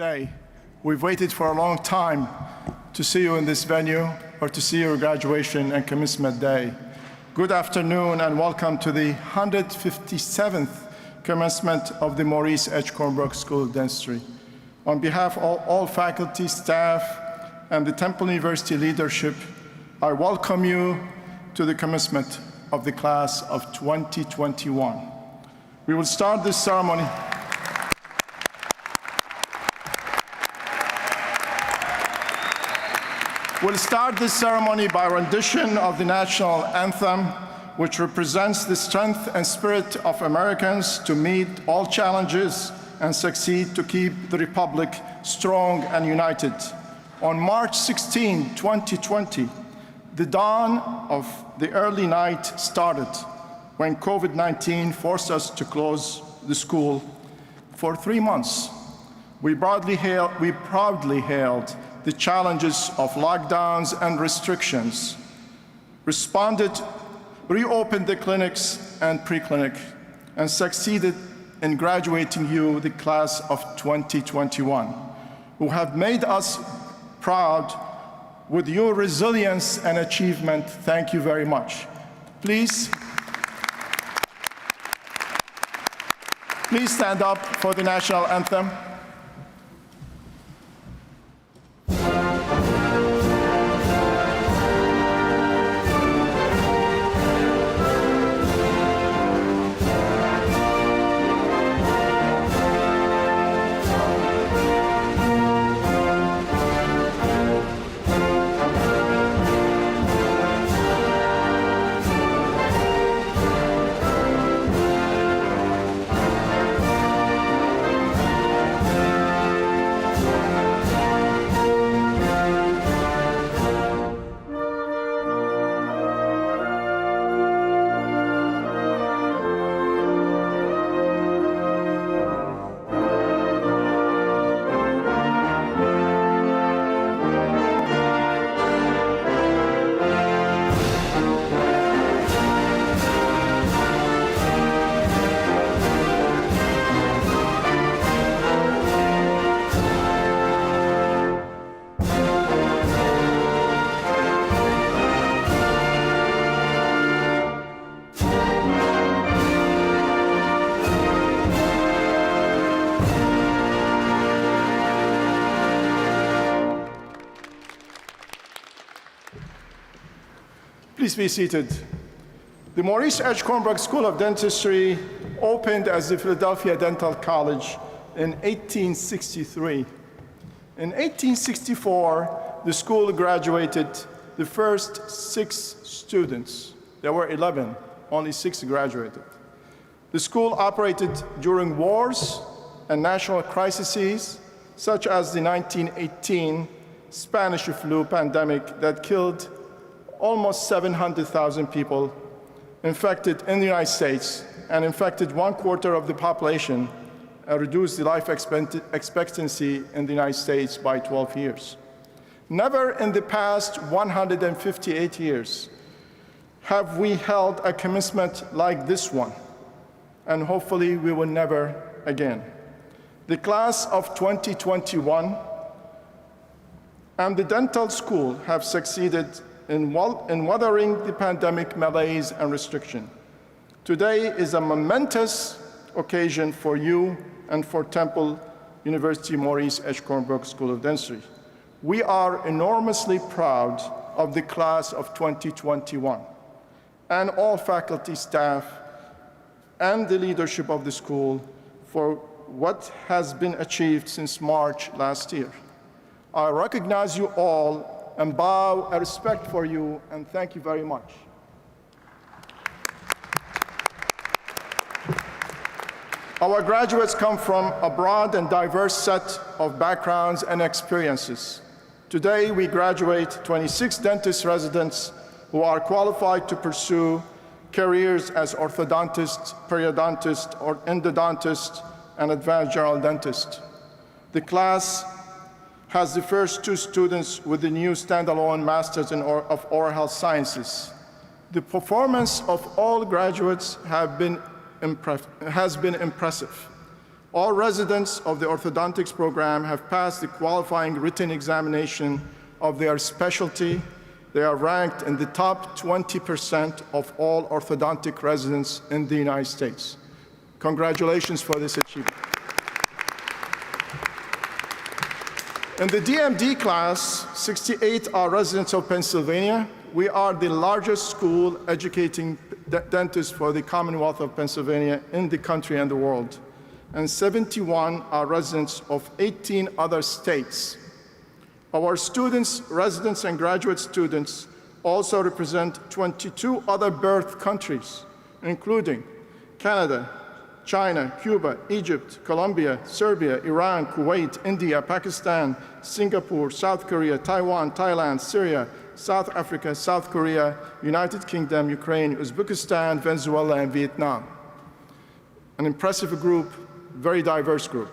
today. We've waited for a long time to see you in this venue or to see your graduation and commencement day. Good afternoon and welcome to the 157th commencement of the Maurice H. Kornberg School of Dentistry. On behalf of all faculty, staff, and the Temple University leadership, I welcome you to the commencement of the class of 2021. We will start this ceremony. We'll start this ceremony by rendition of the national anthem, which represents the strength and spirit of Americans to meet all challenges and succeed to keep the Republic strong and united. On March 16, 2020, the dawn of the early night started when COVID-19 forced us to close the school for 3 months. We proudly hailed the challenges of lockdowns and restrictions, reopened the clinics and pre-clinic, and succeeded in graduating you, the class of 2021, who have made us proud with your resilience and achievement. Thank you very much. Please stand up for the national anthem. Please be seated. The Maurice H. Kornberg School of Dentistry opened as the Philadelphia Dental College in 1863. In 1864, the school graduated the first 6 students. There were 11, only 6 graduated. The school operated during wars and national crises, such as the 1918 Spanish flu pandemic that killed almost 700,000 people infected in the United States and infected 1/4 of the population and reduced the life expectancy in the United States by 12 years. Never in the past 158 years have we held a commencement like this one, and hopefully we will never again. The class of 2021 and the dental school have succeeded in weathering the pandemic malaise and restriction. Today is a momentous occasion for you and for Temple University Maurice H. Kornberg School of Dentistry. We are enormously proud of the class of 2021 and all faculty, staff, and the leadership of the school for what has been achieved since March last year. I recognize you all and bow a respect for you, and thank you very much. Our graduates come from a broad and diverse set of backgrounds and experiences. Today, we graduate 26 dentist residents who are qualified to pursue careers as orthodontist, periodontist, or endodontist, and advanced general dentist. The class has the first 2 students with the new standalone Masters of Oral Health Sciences. The performance of all graduates has been impressive. All residents of the orthodontics program have passed the qualifying written examination of their specialty. They are ranked in the top 20% of all orthodontic residents in the United States. Congratulations for this achievement. In the DMD class, 68 are residents of Pennsylvania. We are the largest school educating dentists for the Commonwealth of Pennsylvania in the country and the world. And 71 are residents of 18 other states. Our students, residents, and graduate students also represent 22 other birth countries, including Canada, China, Cuba, Egypt, Colombia, Serbia, Iran, Kuwait, India, Pakistan, Singapore, South Korea, Taiwan, Thailand, Syria, South Africa, South Korea, United Kingdom, Ukraine, Uzbekistan, Venezuela, and Vietnam. An impressive group, very diverse group.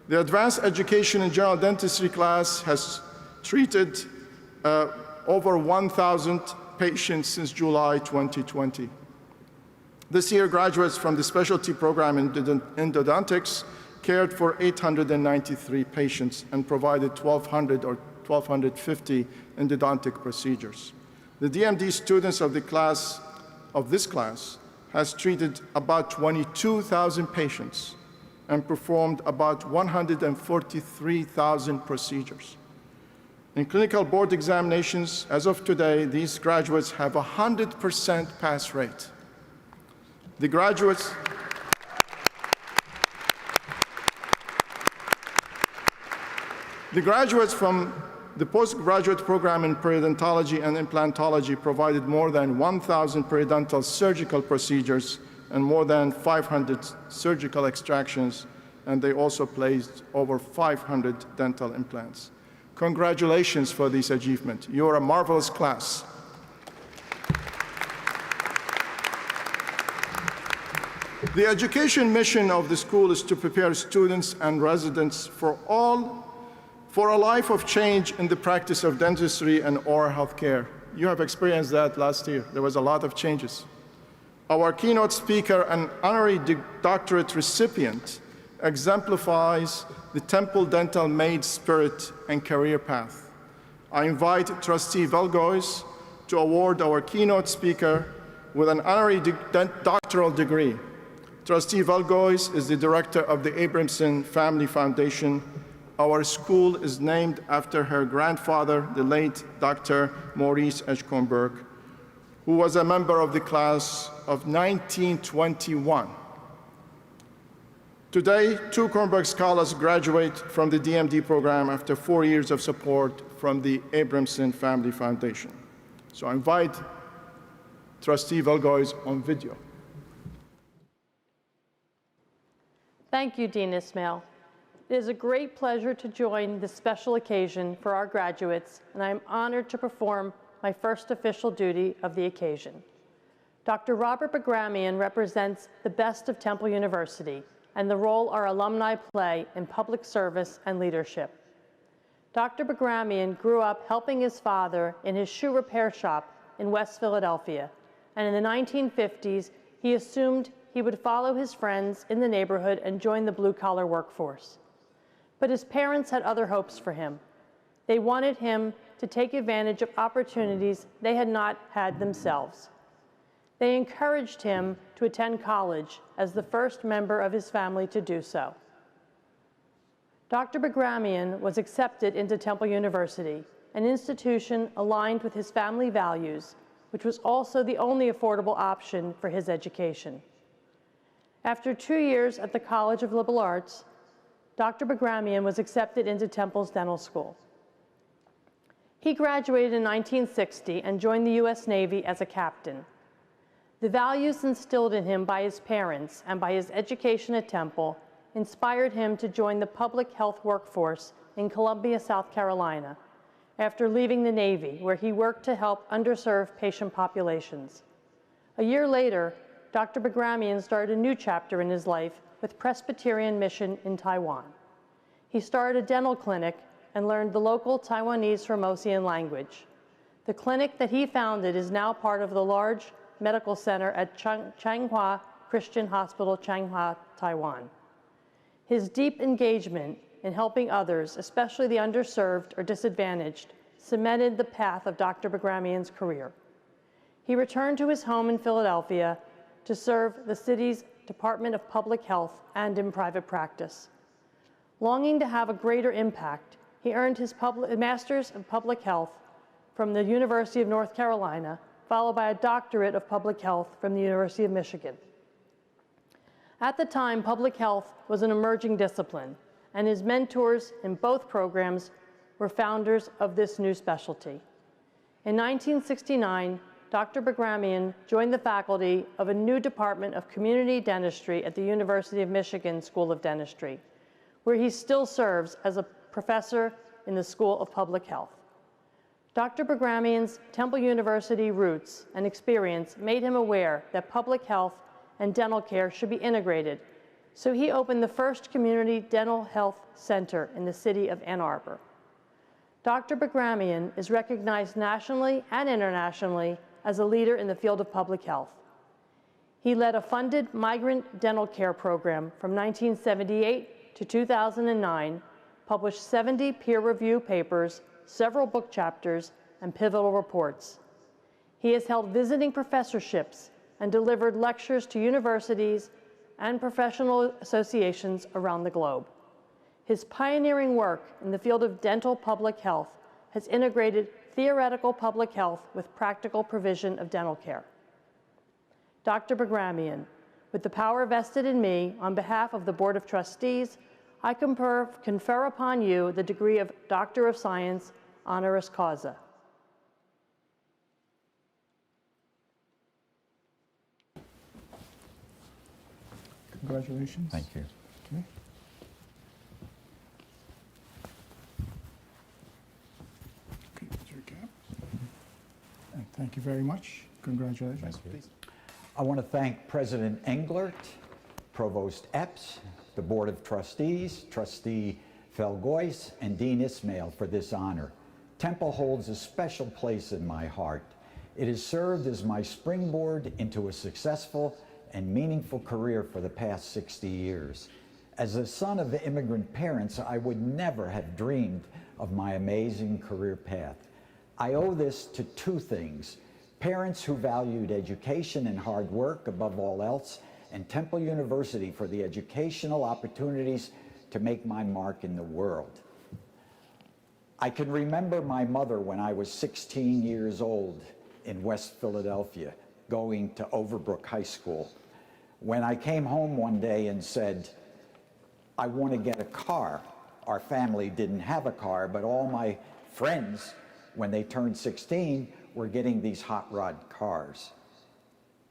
The Advanced Education in General Dentistry class has treated over 1,000 patients since July 2020. This year, graduates from the specialty program in endodontics cared for 893 patients and provided 1,200 or 1,250 endodontic procedures. The DMD students of this class has treated about 22,000 patients and performed about 143,000 procedures. In clinical board examinations, as of today, these graduates have a 100% pass rate. The graduates from the postgraduate program in periodontology and implantology provided more than 1,000 periodontal surgical procedures and more than 500 surgical extractions, and they also placed over 500 dental implants. Congratulations for this achievement. You are a marvelous class. The education mission of the school is to prepare students and residents for a life of change in the practice of dentistry and oral health care. You have experienced that last year. There was a lot of changes. Our keynote speaker and honorary doctorate recipient exemplifies the Temple Dental maid spirit and career path. I invite Trustee Velgois to award our keynote speaker with an honorary doctoral degree. Trustee Velgois is the director of the Abramson Family Foundation. Our school is named after her grandfather, the late Dr. Maurice H. Kornberg, who was a member of the class of 1921. Today, 2 Kornberg scholars graduate from the DMD program after 4 years of support from the Abramson Family Foundation. So I invite Trustee Velgois on video. Thank you, Dean Ismail. It is a great pleasure to join this special occasion for our graduates, and I am honored to perform my first official duty of the occasion. Dr. Robert Bagramian represents the best of Temple University and the role our alumni play in public service and leadership. Dr. Bagramian grew up helping his father in his shoe repair shop in West Philadelphia, and in the 1950s, he assumed he would follow his friends in the neighborhood and join the blue-collar workforce. But his parents had other hopes for him. They wanted him to take advantage of opportunities they had not had themselves. They encouraged him to attend college as the first member of his family to do so. Dr. Bagramian was accepted into Temple University, an institution aligned with his family values, which was also the only affordable option for his education. After 2 years at the College of Liberal Arts, Dr. Bagramian was accepted into Temple's dental school. He graduated in 1960 and joined the U.S. Navy as a captain. The values instilled in him by his parents and by his education at Temple inspired him to join the public health workforce in Columbia, South Carolina, after leaving the Navy, where he worked to help underserved patient populations. A year later, Dr. Bagramian started a new chapter in his life with Presbyterian Mission in Taiwan. He started a dental clinic and learned the local Taiwanese Formosan language. The clinic that he founded is now part of the large medical center at Changhua Christian Hospital, Changhua, Taiwan. His deep engagement in helping others, especially the underserved or disadvantaged, cemented the path of Dr. Bagramian's career. He returned to his home in Philadelphia to serve the city's Department of Public Health and in private practice. Longing to have a greater impact, he earned his Master's of Public Health from the University of North Carolina, followed by a doctorate of public health from the University of Michigan. At the time, public health was an emerging discipline, and his mentors in both programs were founders of this new specialty. In 1969, Dr. Bagramian joined the faculty of a new department of community dentistry at the University of Michigan School of Dentistry, where he still serves as a professor in the School of Public Health. Dr. Bagramian's Temple University roots and experience made him aware that public health and dental care should be integrated, so he opened the first community dental health center in the city of Ann Arbor. Dr. Bagramian is recognized nationally and internationally as a leader in the field of public health. He led a funded migrant dental care program from 1978 to 2009, published 70 peer-reviewed papers, several book chapters, and pivotal reports. He has held visiting professorships and delivered lectures to universities and professional associations around the globe. His pioneering work in the field of dental public health has integrated theoretical public health with practical provision of dental care. Dr. Bagramian, with the power vested in me on behalf of the Board of Trustees, I confer upon you the degree of Doctor of Science, honoris causa. Congratulations. Thank you. Okay. Okay, that's your cap. And thank you very much. Congratulations. Thank you. Please. I want to thank President Englert, Provost Epps, the Board of Trustees, Trustee Felgois, and Dean Ismail for this honor. Temple holds a special place in my heart. It has served as my springboard into a successful and meaningful career for the past 60 years. As a son of immigrant parents, I would never have dreamed of my amazing career path. I owe this to two things: parents who valued education and hard work above all else, and Temple University for the educational opportunities to make my mark in the world. I can remember my mother when I was 16 years old in West Philadelphia, going to Overbrook High School. When I came home one day and said, I want to get a car. Our family didn't have a car, but all my friends, when they turned 16, were getting these hot rod cars.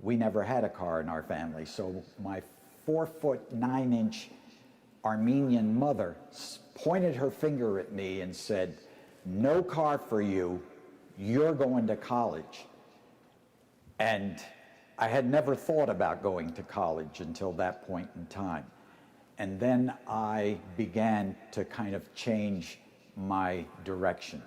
We never had a car in our family, so my 4'9" Armenian mother pointed her finger at me and said, no car for you, you're going to college. And I had never thought about going to college until that point in time. And then I began to kind of change my direction.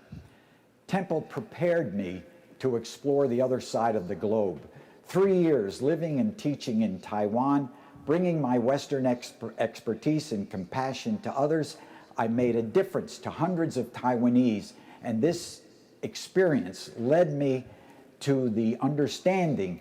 Temple prepared me to explore the other side of the globe. 3 years living and teaching in Taiwan, bringing my Western expertise and compassion to others, I made a difference to hundreds of Taiwanese, and this experience led me to the understanding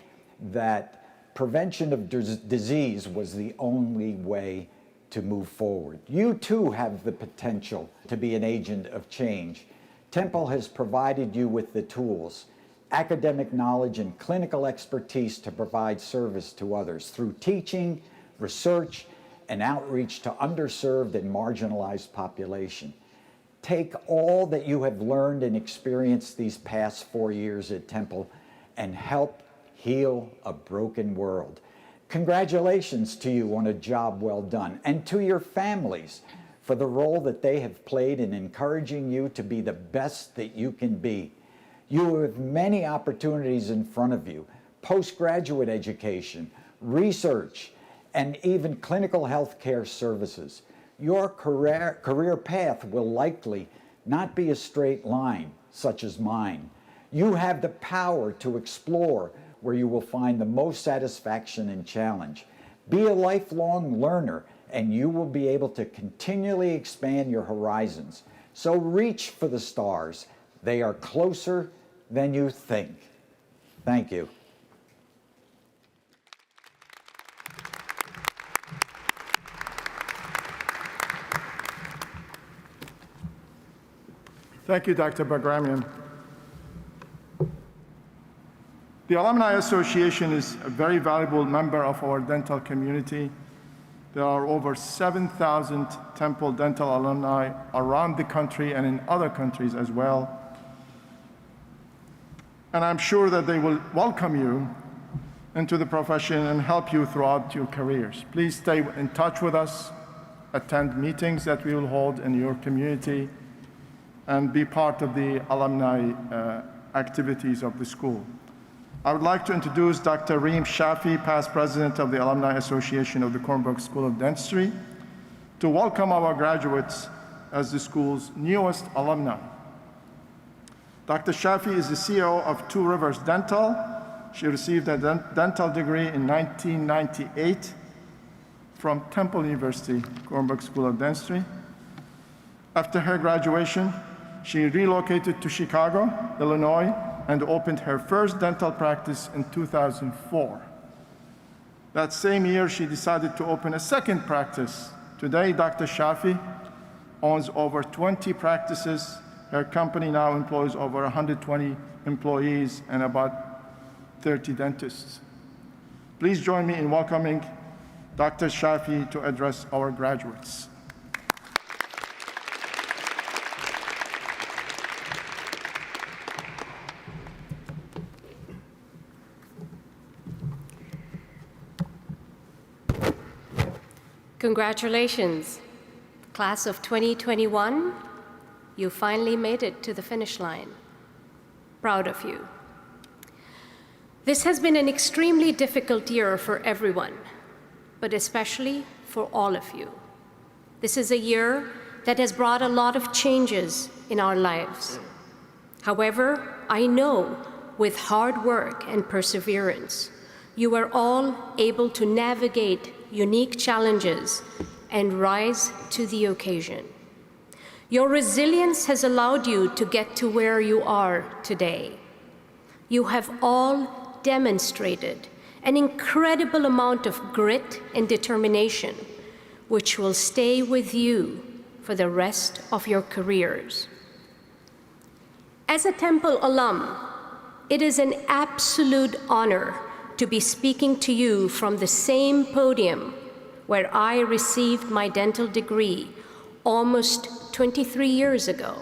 that prevention of disease was the only way to move forward. You too have the potential to be an agent of change. Temple has provided you with the tools, academic knowledge, and clinical expertise to provide service to others through teaching, research, and outreach to underserved and marginalized population. Take all that you have learned and experienced these past 4 years at Temple and help heal a broken world. Congratulations to you on a job well done, and to your families for the role that they have played in encouraging you to be the best that you can be. You have many opportunities in front of you: postgraduate education, research, and even clinical health care services. Your career path will likely not be a straight line, such as mine. You have the power to explore where you will find the most satisfaction and challenge. Be a lifelong learner and you will be able to continually expand your horizons. So reach for the stars. They are closer than you think. Thank you. Thank you, Dr. Bagramian. The Alumni Association is a very valuable member of our dental community. There are over 7,000 Temple dental alumni around the country and in other countries as well. And I'm sure that they will welcome you into the profession and help you throughout your careers. Please stay in touch with us, attend meetings that we will hold in your community, and be part of the alumni activities of the school. I would like to introduce Dr. Reem Shafi, past president of the Alumni Association of the Kornberg School of Dentistry, to welcome our graduates as the school's newest alumni. Dr. Shafi is the CEO of Two Rivers Dental. She received a dental degree in 1998 from Temple University, Kornberg School of Dentistry. After her graduation, she relocated to Chicago, Illinois, and opened her first dental practice in 2004. That same year, she decided to open a second practice. Today, Dr. Shafi owns over 20 practices. Her company now employs over 120 employees and about 30 dentists. Please join me in welcoming Dr. Shafi to address our graduates. Congratulations, class of 2021. You finally made it to the finish line. Proud of you. This has been an extremely difficult year for everyone, but especially for all of you. This is a year that has brought a lot of changes in our lives. However, I know with hard work and perseverance, you are all able to navigate unique challenges and rise to the occasion. Your resilience has allowed you to get to where you are today. You have all demonstrated an incredible amount of grit and determination, which will stay with you for the rest of your careers. As a Temple alum, it is an absolute honor to be speaking to you from the same podium where I received my dental degree almost 23 years ago.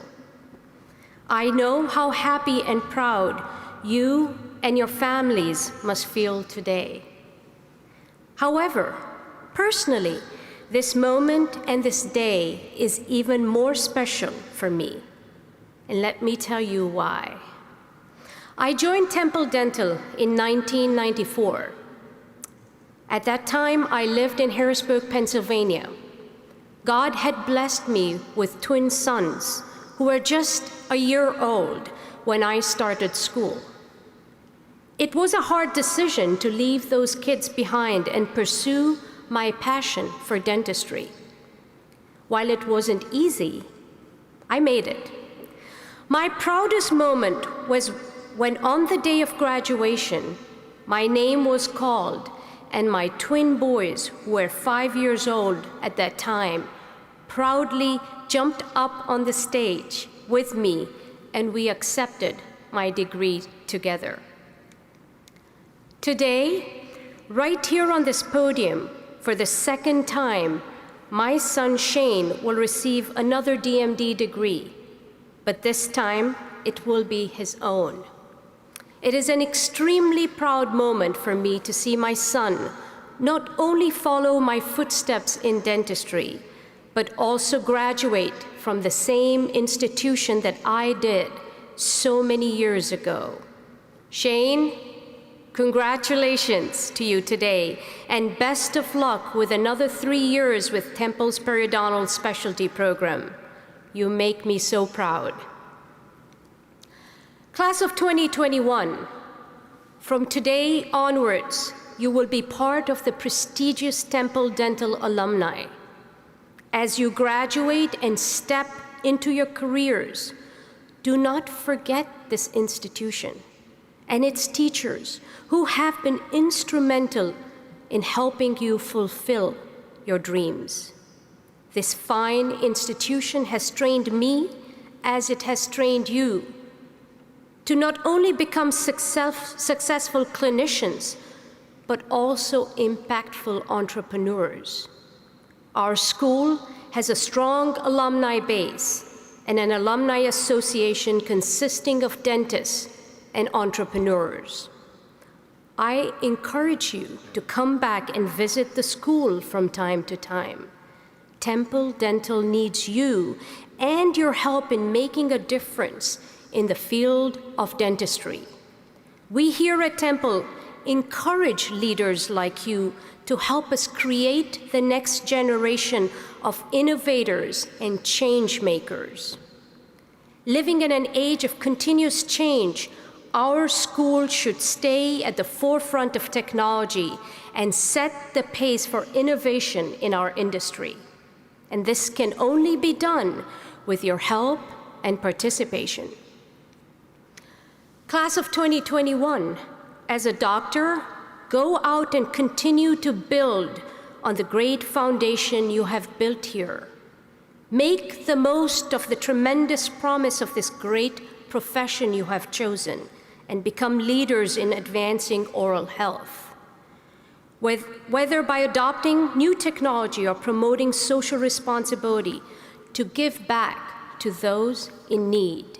I know how happy and proud you and your families must feel today. However, personally, this moment and this day is even more special for me, and let me tell you why. I joined Temple Dental in 1994. At that time, I lived in Harrisburg, Pennsylvania. God had blessed me with twin sons who were just a year old when I started school. It was a hard decision to leave those kids behind and pursue my passion for dentistry. While it wasn't easy, I made it. My proudest moment was when on the day of graduation, my name was called and my twin boys, who were 5 years old at that time, proudly jumped up on the stage with me, and we accepted my degree together. Today, right here on this podium, for the second time, my son Shane will receive another DMD degree, but this time it will be his own. It is an extremely proud moment for me to see my son not only follow my footsteps in dentistry, but also graduate from the same institution that I did so many years ago. Shane, congratulations to you today, and best of luck with another 3 years with Temple's Periodontal Specialty Program. You make me so proud. Class of 2021, from today onwards, you will be part of the prestigious Temple Dental alumni. As you graduate and step into your careers, do not forget this institution and its teachers who have been instrumental in helping you fulfill your dreams. This fine institution has trained me as it has trained you to not only become successful clinicians, but also impactful entrepreneurs. Our school has a strong alumni base and an alumni association consisting of dentists and entrepreneurs. I encourage you to come back and visit the school from time to time. Temple Dental needs you and your help in making a difference in the field of dentistry. We here at Temple encourage leaders like you to help us create the next generation of innovators and change makers. Living in an age of continuous change, our school should stay at the forefront of technology and set the pace for innovation in our industry. And this can only be done with your help and participation. Class of 2021, as a doctor, go out and continue to build on the great foundation you have built here. Make the most of the tremendous promise of this great profession you have chosen and become leaders in advancing oral health. Whether by adopting new technology or promoting social responsibility to give back to those in need.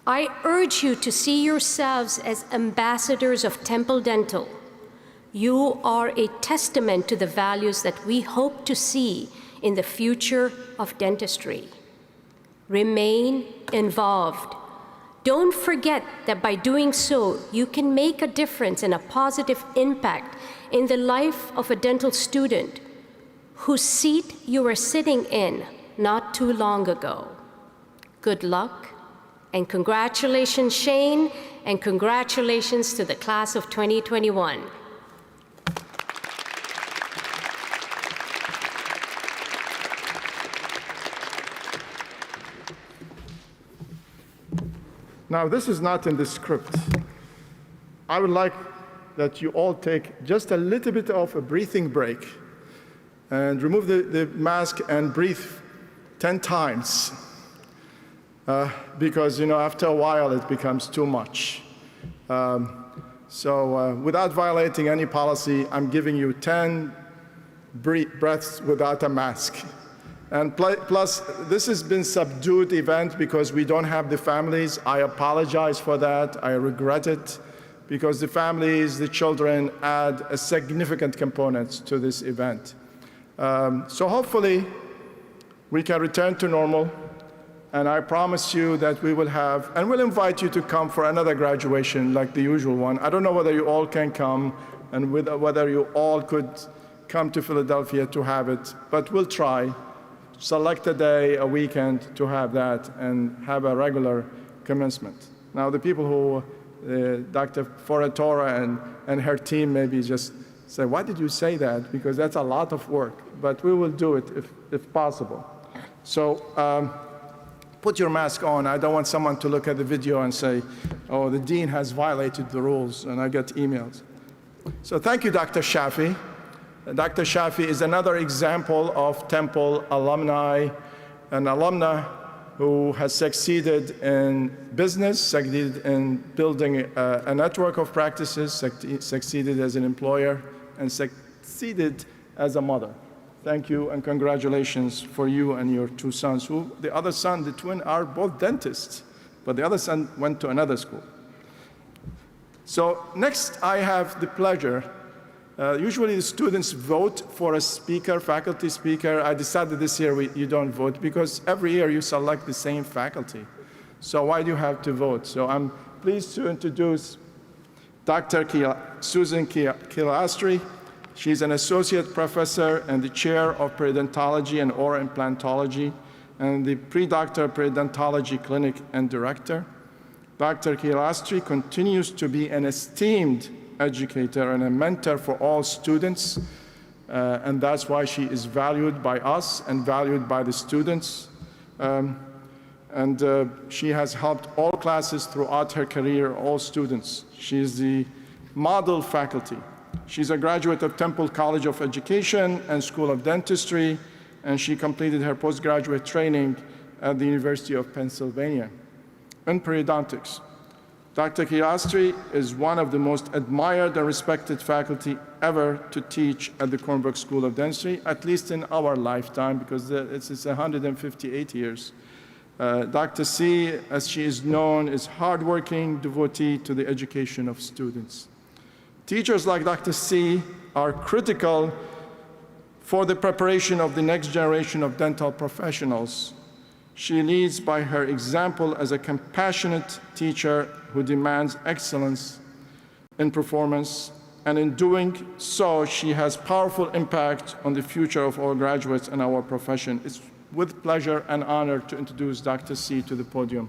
I urge you to see yourselves as ambassadors of Temple Dental. You are a testament to the values that we hope to see in the future of dentistry. Remain involved. Don't forget that by doing so, you can make a difference and a positive impact in the life of a dental student whose seat you were sitting in not too long ago. Good luck, and congratulations, Shane, and congratulations to the class of 2021. Now, this is not in the script. I would like that you all take just a little bit of a breathing break and remove the mask and breathe 10 times. Because, after a while, it becomes too much. Without violating any policy, I'm giving you 10 breaths without a mask. And plus, this has been a subdued event because we don't have the families. I apologize for that. I regret it because the families, the children add a significant component to this event. So hopefully, we can return to normal. And I promise you that we will have, and we'll invite you to come for another graduation like the usual one. I don't know whether you all can come and whether you all could come to Philadelphia to have it, but we'll try. Select a day, a weekend to have that and have a regular commencement. Now, the people who, Dr. Foratora and her team maybe just say, why did you say that? Because that's a lot of work, but we will do it if possible. So put your mask on. I don't want someone to look at the video and say, oh, the dean has violated the rules, and I get emails. So thank you, Dr. Shafi. Dr. Shafi is another example of Temple alumni, an alumna who has succeeded in business, succeeded in building a network of practices, succeeded as an employer, and succeeded as a mother. Thank you and congratulations for you and your two sons, who the other son, the twin, are both dentists, but the other son went to another school. So next, I have the pleasure. Usually the students vote for a speaker, faculty speaker. I decided this year you don't vote because every year you select the same faculty. So why do you have to vote? So I'm pleased to introduce Dr. Susan Kilastri. She's an associate professor and the chair of periodontology and oral implantology and the pre-doctor periodontology clinic and director. Dr. Kilastri continues to be an esteemed educator and a mentor for all students, and that's why she is valued by us and valued by the students. She has helped all classes throughout her career, all students. She is the model faculty. She's a graduate of Temple College of Education and School of Dentistry, and she completed her postgraduate training at the University of Pennsylvania in periodontics. Dr. Dentistry is one of the most admired and respected faculty ever to teach at the Kornberg School of Dentistry, at least in our lifetime, because it's 158 years. Dr. C, as she is known, is hardworking devotee to the education of students. Teachers like Dr. C are critical for the preparation of the next generation of dental professionals. She leads by her example as a compassionate teacher who demands excellence in performance, and in doing so, she has powerful impact on the future of our graduates and our profession. It's with pleasure and honor to introduce Dr. C to the podium.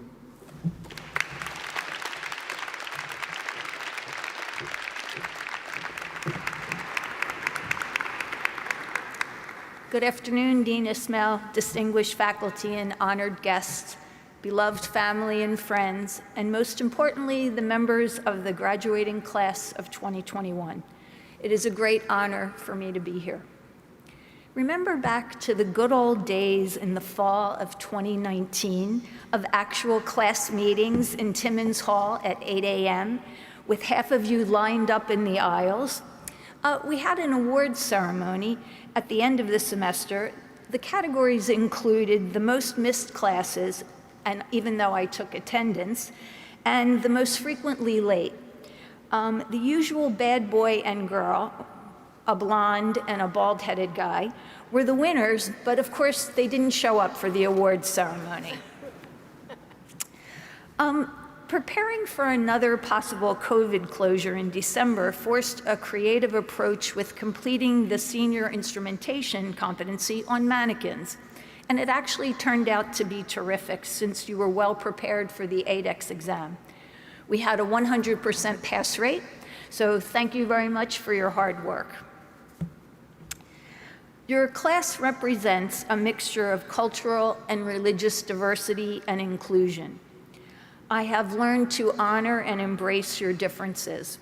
Good afternoon, Dean Ismail, distinguished faculty and honored guests, beloved family and friends, and most importantly, the members of the graduating class of 2021. It is a great honor for me to be here. Remember back to the good old days in the fall of 2019 of actual class meetings in Timmons Hall at 8 a.m. with half of you lined up in the aisles? We had an awards ceremony at the end of the semester. The categories included the most missed classes, and even though I took attendance, and the most frequently late. The usual bad boy and girl, a blonde and a bald-headed guy, were the winners, but of course they didn't show up for the awards ceremony. Preparing for another possible COVID closure in December forced a creative approach with completing the senior instrumentation competency on mannequins. And it actually turned out to be terrific since you were well prepared for the ADEX exam. We had a 100% pass rate, so thank you very much for your hard work. Your class represents a mixture of cultural and religious diversity and inclusion. I have learned to honor and embrace your differences.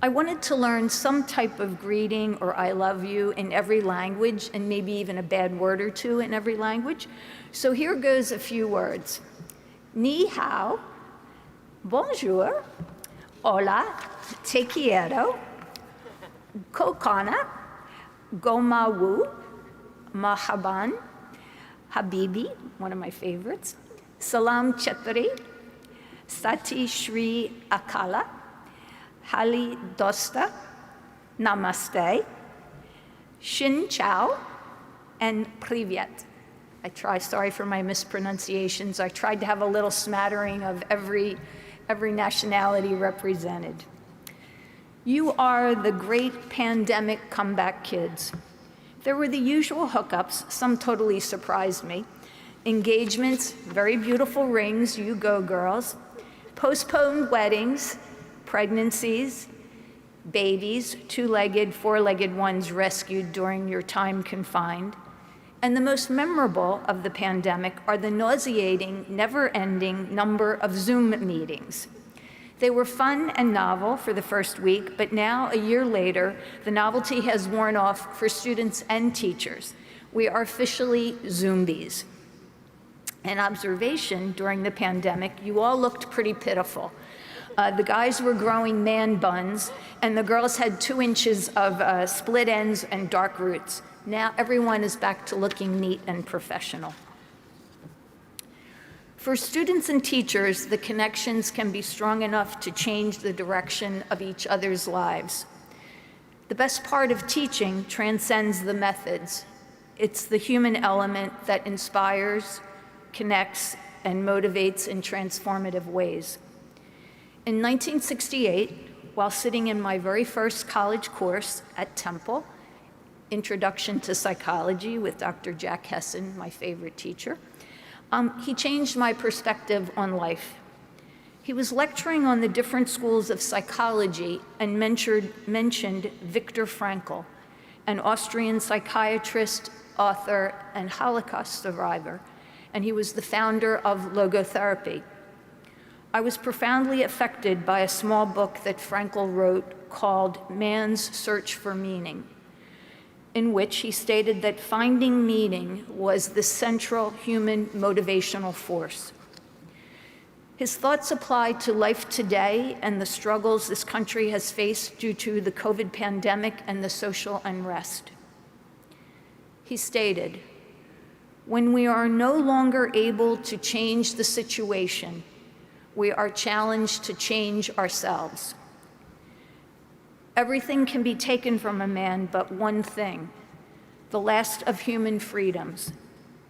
I wanted to learn some type of greeting or I love you in every language, and maybe even a bad word or two in every language. So here goes a few words. Ni hao, bonjour, hola, te quiero, kokana, goma wu, mahaban, habibi, one of my favorites, salam chetri, Sati Shri Akala, Hali Dosta, Namaste, Shin Chao, and Privyet. Sorry for my mispronunciations. I tried to have a little smattering of every nationality represented. You are the great pandemic comeback kids. There were the usual hookups, some totally surprised me. Engagements, very beautiful rings, you go girls. Postponed weddings, pregnancies, babies, two-legged, four-legged ones rescued during your time confined. And the most memorable of the pandemic are the nauseating, never-ending number of Zoom meetings. They were fun and novel for the first week, but now, a year later, the novelty has worn off for students and teachers. We are officially Zoombies. An observation during the pandemic, you all looked pretty pitiful. The guys were growing man buns, and the girls had 2 inches of split ends and dark roots. Now everyone is back to looking neat and professional. For students and teachers, the connections can be strong enough to change the direction of each other's lives. The best part of teaching transcends the methods. It's the human element that inspires, connects, and motivates in transformative ways. In 1968, while sitting in my very first college course at Temple, Introduction to Psychology with Dr. Jack Hessen, my favorite teacher, he changed my perspective on life. He was lecturing on the different schools of psychology and mentioned Viktor Frankl, an Austrian psychiatrist, author, and Holocaust survivor, and he was the founder of logotherapy. I was profoundly affected by a small book that Frankl wrote called Man's Search for Meaning, in which he stated that finding meaning was the central human motivational force. His thoughts apply to life today and the struggles this country has faced due to the COVID pandemic and the social unrest. He stated, "When we are no longer able to change the situation, we are challenged to change ourselves. Everything can be taken from a man but one thing, the last of human freedoms,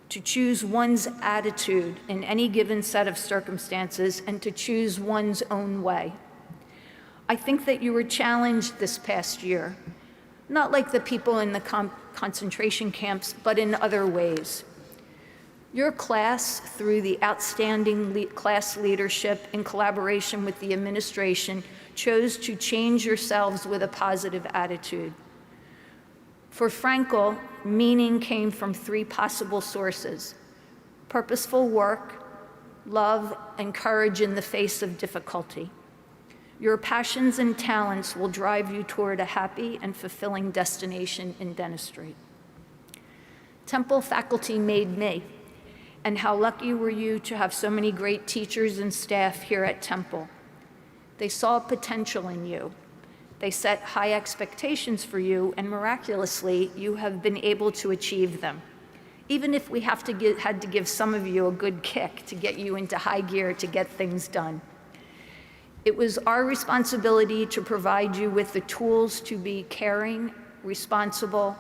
to choose one's attitude in any given set of circumstances and to choose one's own way. I think that you were challenged this past year, not like the people in the concentration camps, but in other ways. Your class, through the outstanding class leadership in collaboration with the administration, chose to change yourselves with a positive attitude. For Frankl, meaning came from three possible sources: purposeful work, love, and courage in the face of difficulty. Your passions and talents will drive you toward a happy and fulfilling destination in dentistry. Temple faculty made me, and how lucky were you to have so many great teachers and staff here at Temple. They saw potential in you. They set high expectations for you, and miraculously, you have been able to achieve them, even if we had to give some of you a good kick to get you into high gear to get things done. It was our responsibility to provide you with the tools to be caring, responsible,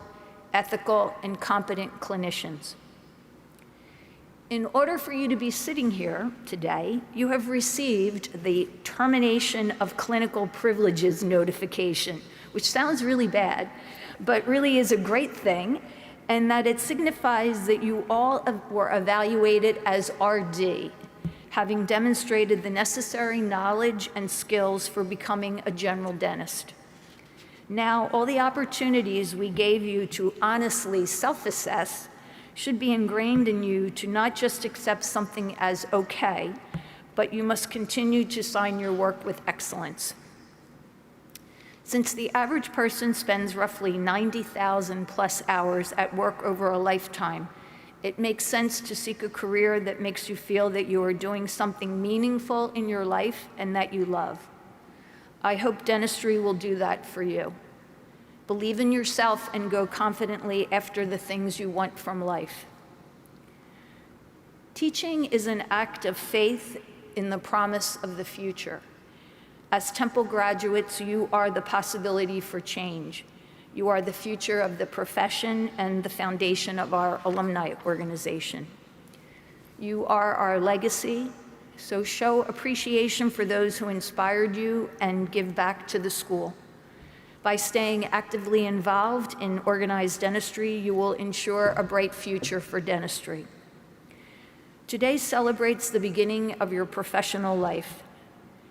ethical, and competent clinicians. In order for you to be sitting here today, you have received the termination of clinical privileges notification, which sounds really bad, but really is a great thing, and that it signifies that you all were evaluated as RD, having demonstrated the necessary knowledge and skills for becoming a general dentist. Now, all the opportunities we gave you to honestly self-assess should be ingrained in you to not just accept something as okay, but you must continue to sign your work with excellence. Since the average person spends roughly 90,000 plus hours at work over a lifetime, it makes sense to seek a career that makes you feel that you are doing something meaningful in your life and that you love. I hope dentistry will do that for you. Believe in yourself and go confidently after the things you want from life. Teaching is an act of faith in the promise of the future. As Temple graduates, you are the possibility for change. You are the future of the profession and the foundation of our alumni organization. You are our legacy, so show appreciation for those who inspired you and give back to the school. By staying actively involved in organized dentistry, you will ensure a bright future for dentistry. Today celebrates the beginning of your professional life.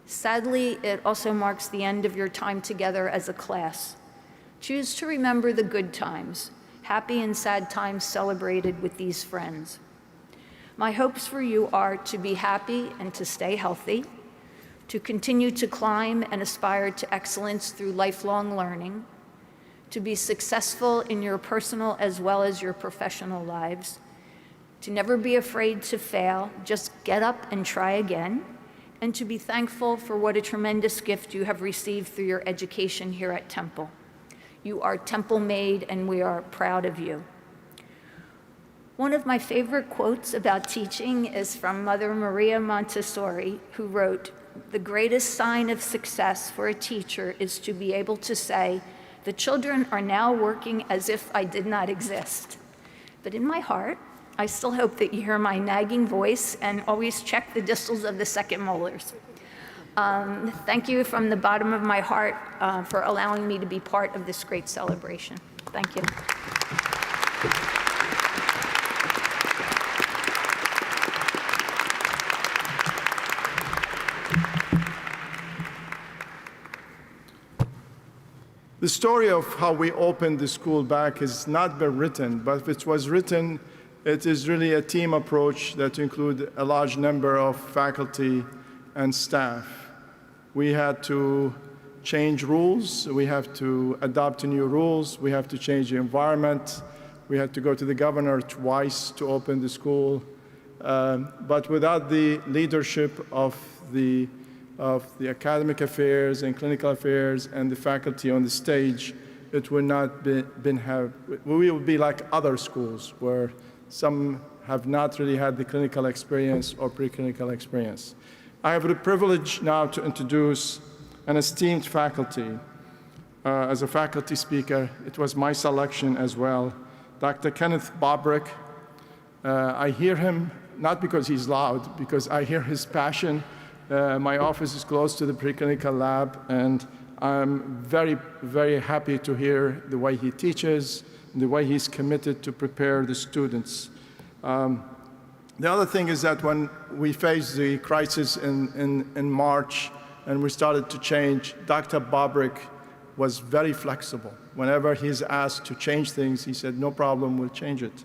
Sadly, it also marks the end of your time together as a class. Choose to remember the good times, happy and sad times celebrated with these friends. My hopes for you are to be happy and to stay healthy, to continue to climb and aspire to excellence through lifelong learning, to be successful in your personal as well as your professional lives, to never be afraid to fail, just get up and try again, and to be thankful for what a tremendous gift you have received through your education here at Temple. You are Temple-made, and we are proud of you. One of my favorite quotes about teaching is from Mother Maria Montessori, who wrote, "The greatest sign of success for a teacher is to be able to say, 'The children are now working as if I did not exist.' But in my heart, I still hope that you hear my nagging voice and always check the distals of the second molars." Thank you from the bottom of my heart for allowing me to be part of this great celebration. Thank you. The story of how we opened the school back has not been written, but if it was written, it is really a team approach that includes a large number of faculty and staff. We had to change rules, we have to adopt to new rules, we have to change the environment, we had to go to the governor twice to open the school. But without the leadership of the academic affairs and clinical affairs and the faculty on the stage, it would not we would be like other schools where some have not really had the clinical experience or preclinical experience. I have the privilege now to introduce an esteemed faculty. As a faculty speaker, it was my selection as well. Dr. Kenneth Bobrick. I hear him, not because he's loud, because I hear his passion. My office is close to the preclinical lab, and I'm very, very happy to hear the way he teaches, the way he's committed to prepare the students. The other thing is that when we faced the crisis in March and we started to change, Dr. Bobrick was very flexible. Whenever he's asked to change things, he said, no problem, we'll change it.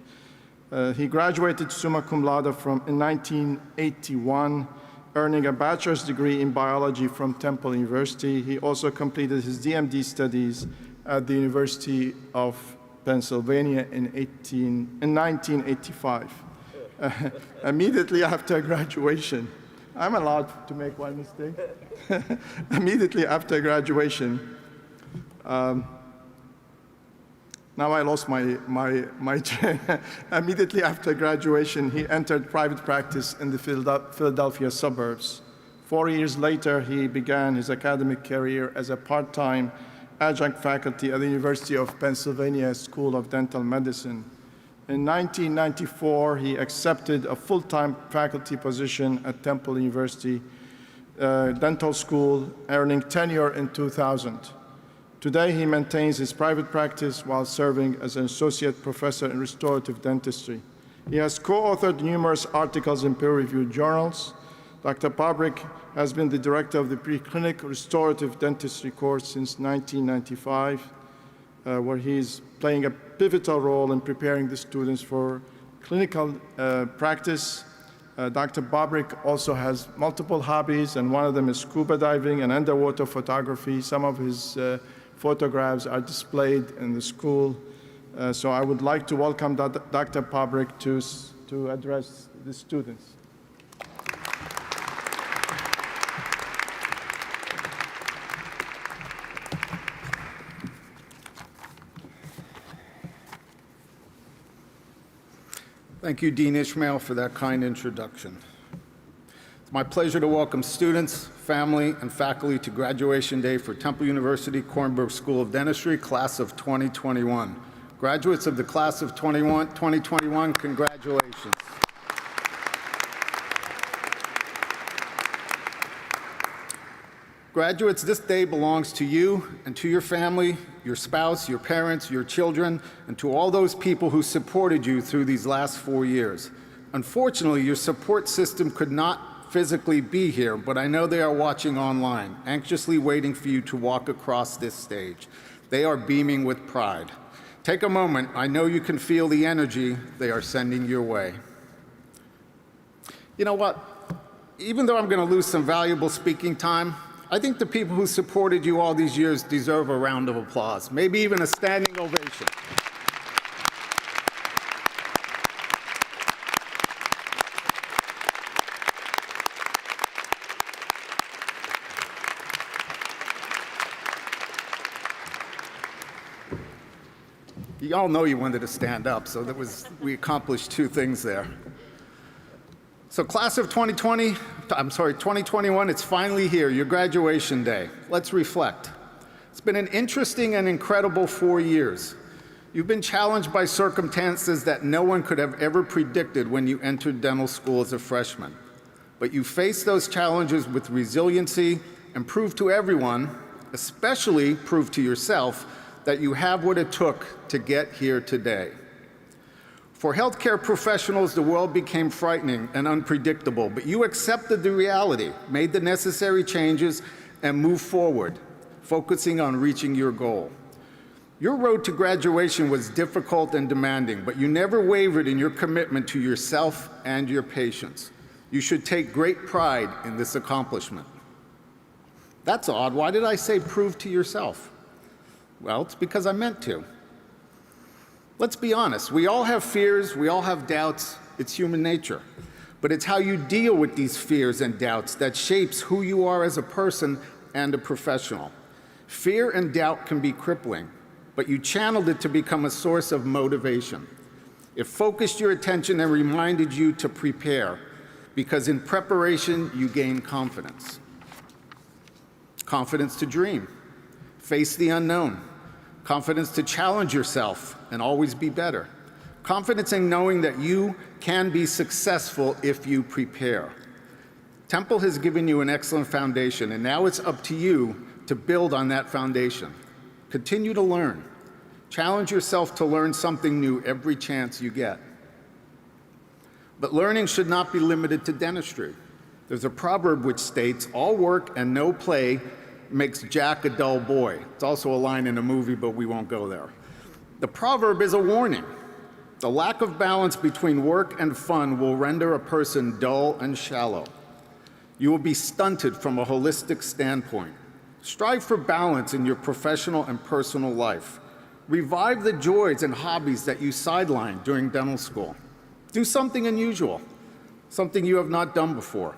He graduated summa cum laude in 1981, earning a bachelor's degree in biology from Temple University. He also completed his DMD studies at the University of Pennsylvania in 1985. Immediately after graduation, I'm allowed to make one mistake. Immediately after graduation, now I lost my train. Immediately after graduation, he entered private practice in the Philadelphia suburbs. 4 years later, he began his academic career as a part-time adjunct faculty at the University of Pennsylvania School of Dental Medicine. In 1994, he accepted a full-time faculty position at Temple University Dental School, earning tenure in 2000. Today, he maintains his private practice while serving as an associate professor in restorative dentistry. He has co-authored numerous articles in peer-reviewed journals. Dr. Bobrick has been the director of the preclinical restorative dentistry course since 1995, where he's playing a pivotal role in preparing the students for clinical practice. Dr. Bobrick also has multiple hobbies, and one of them is scuba diving and underwater photography. Some of his photographs are displayed in the school. So I would like to welcome Dr. Bobrick to address the students. Thank you, Dean Ishmael, for that kind introduction. It's my pleasure to welcome students, family, and faculty to graduation day for Temple University Kornberg School of Dentistry, class of 2021. Graduates of the class of 2021, congratulations. Graduates, this day belongs to you and to your family, your spouse, your parents, your children, and to all those people who supported you through these last 4 years. Unfortunately, your support system could not physically be here, but I know they are watching online, anxiously waiting for you to walk across this stage. They are beaming with pride. Take a moment. I know you can feel the energy they are sending your way. You know what? Even though I'm going to lose some valuable speaking time, I think the people who supported you all these years deserve a round of applause, maybe even a standing ovation. You all know you wanted to stand up, so we accomplished two things there. So class of 2021, it's finally here, your graduation day. Let's reflect. It's been an interesting and incredible 4 years. You've been challenged by circumstances that no one could have ever predicted when you entered dental school as a freshman. But you faced those challenges with resiliency and proved to everyone, especially proved to yourself, that you have what it took to get here today. For healthcare professionals, the world became frightening and unpredictable, but you accepted the reality, made the necessary changes, and moved forward, focusing on reaching your goal. Your road to graduation was difficult and demanding, but you never wavered in your commitment to yourself and your patients. You should take great pride in this accomplishment. That's odd. Why did I say prove to yourself? Well, it's because I meant to. Let's be honest. We all have fears. We all have doubts. It's human nature. But it's how you deal with these fears and doubts that shapes who you are as a person and a professional. Fear and doubt can be crippling, but you channeled it to become a source of motivation. It focused your attention and reminded you to prepare, because in preparation, you gain confidence. Confidence to dream, face the unknown, confidence to challenge yourself and always be better, confidence in knowing that you can be successful if you prepare. Temple has given you an excellent foundation, and now it's up to you to build on that foundation. Continue to learn. Challenge yourself to learn something new every chance you get. But learning should not be limited to dentistry. There's a proverb which states, "All work and no play makes Jack a dull boy." It's also a line in a movie, but we won't go there. The proverb is a warning. The lack of balance between work and fun will render a person dull and shallow. You will be stunted from a holistic standpoint. Strive for balance in your professional and personal life. Revive the joys and hobbies that you sidelined during dental school. Do something unusual, something you have not done before.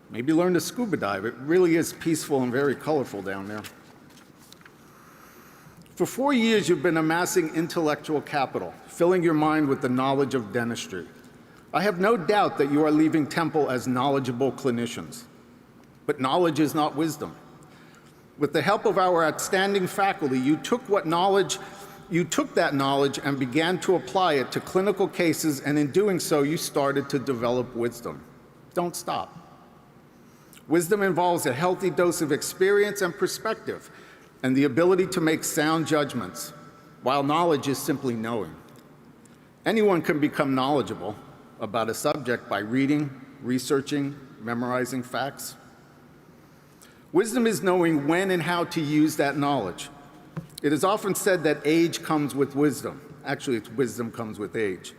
Maybe learn to scuba dive. It really is peaceful and very colorful down there. For 4 years, you've been amassing intellectual capital, filling your mind with the knowledge of dentistry. I have no doubt that you are leaving Temple as knowledgeable clinicians. But knowledge is not wisdom. With the help of our outstanding faculty, you took that knowledge and began to apply it to clinical cases, and in doing so, you started to develop wisdom. Don't stop. Wisdom involves a healthy dose of experience and perspective, and the ability to make sound judgments, while knowledge is simply knowing. Anyone can become knowledgeable about a subject by reading, researching, memorizing facts. Wisdom is knowing when and how to use that knowledge. It is often said that age comes with wisdom. Actually, it's wisdom comes with age.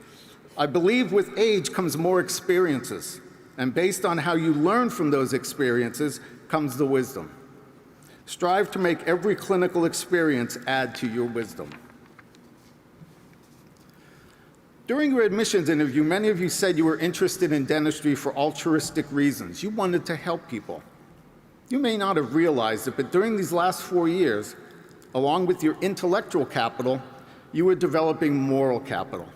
I believe with age comes more experiences, and based on how you learn from those experiences comes the wisdom. Strive to make every clinical experience add to your wisdom. During your admissions interview, many of you said you were interested in dentistry for altruistic reasons. You wanted to help people. You may not have realized it, but during these last 4 years, along with your intellectual capital, you were developing moral capital.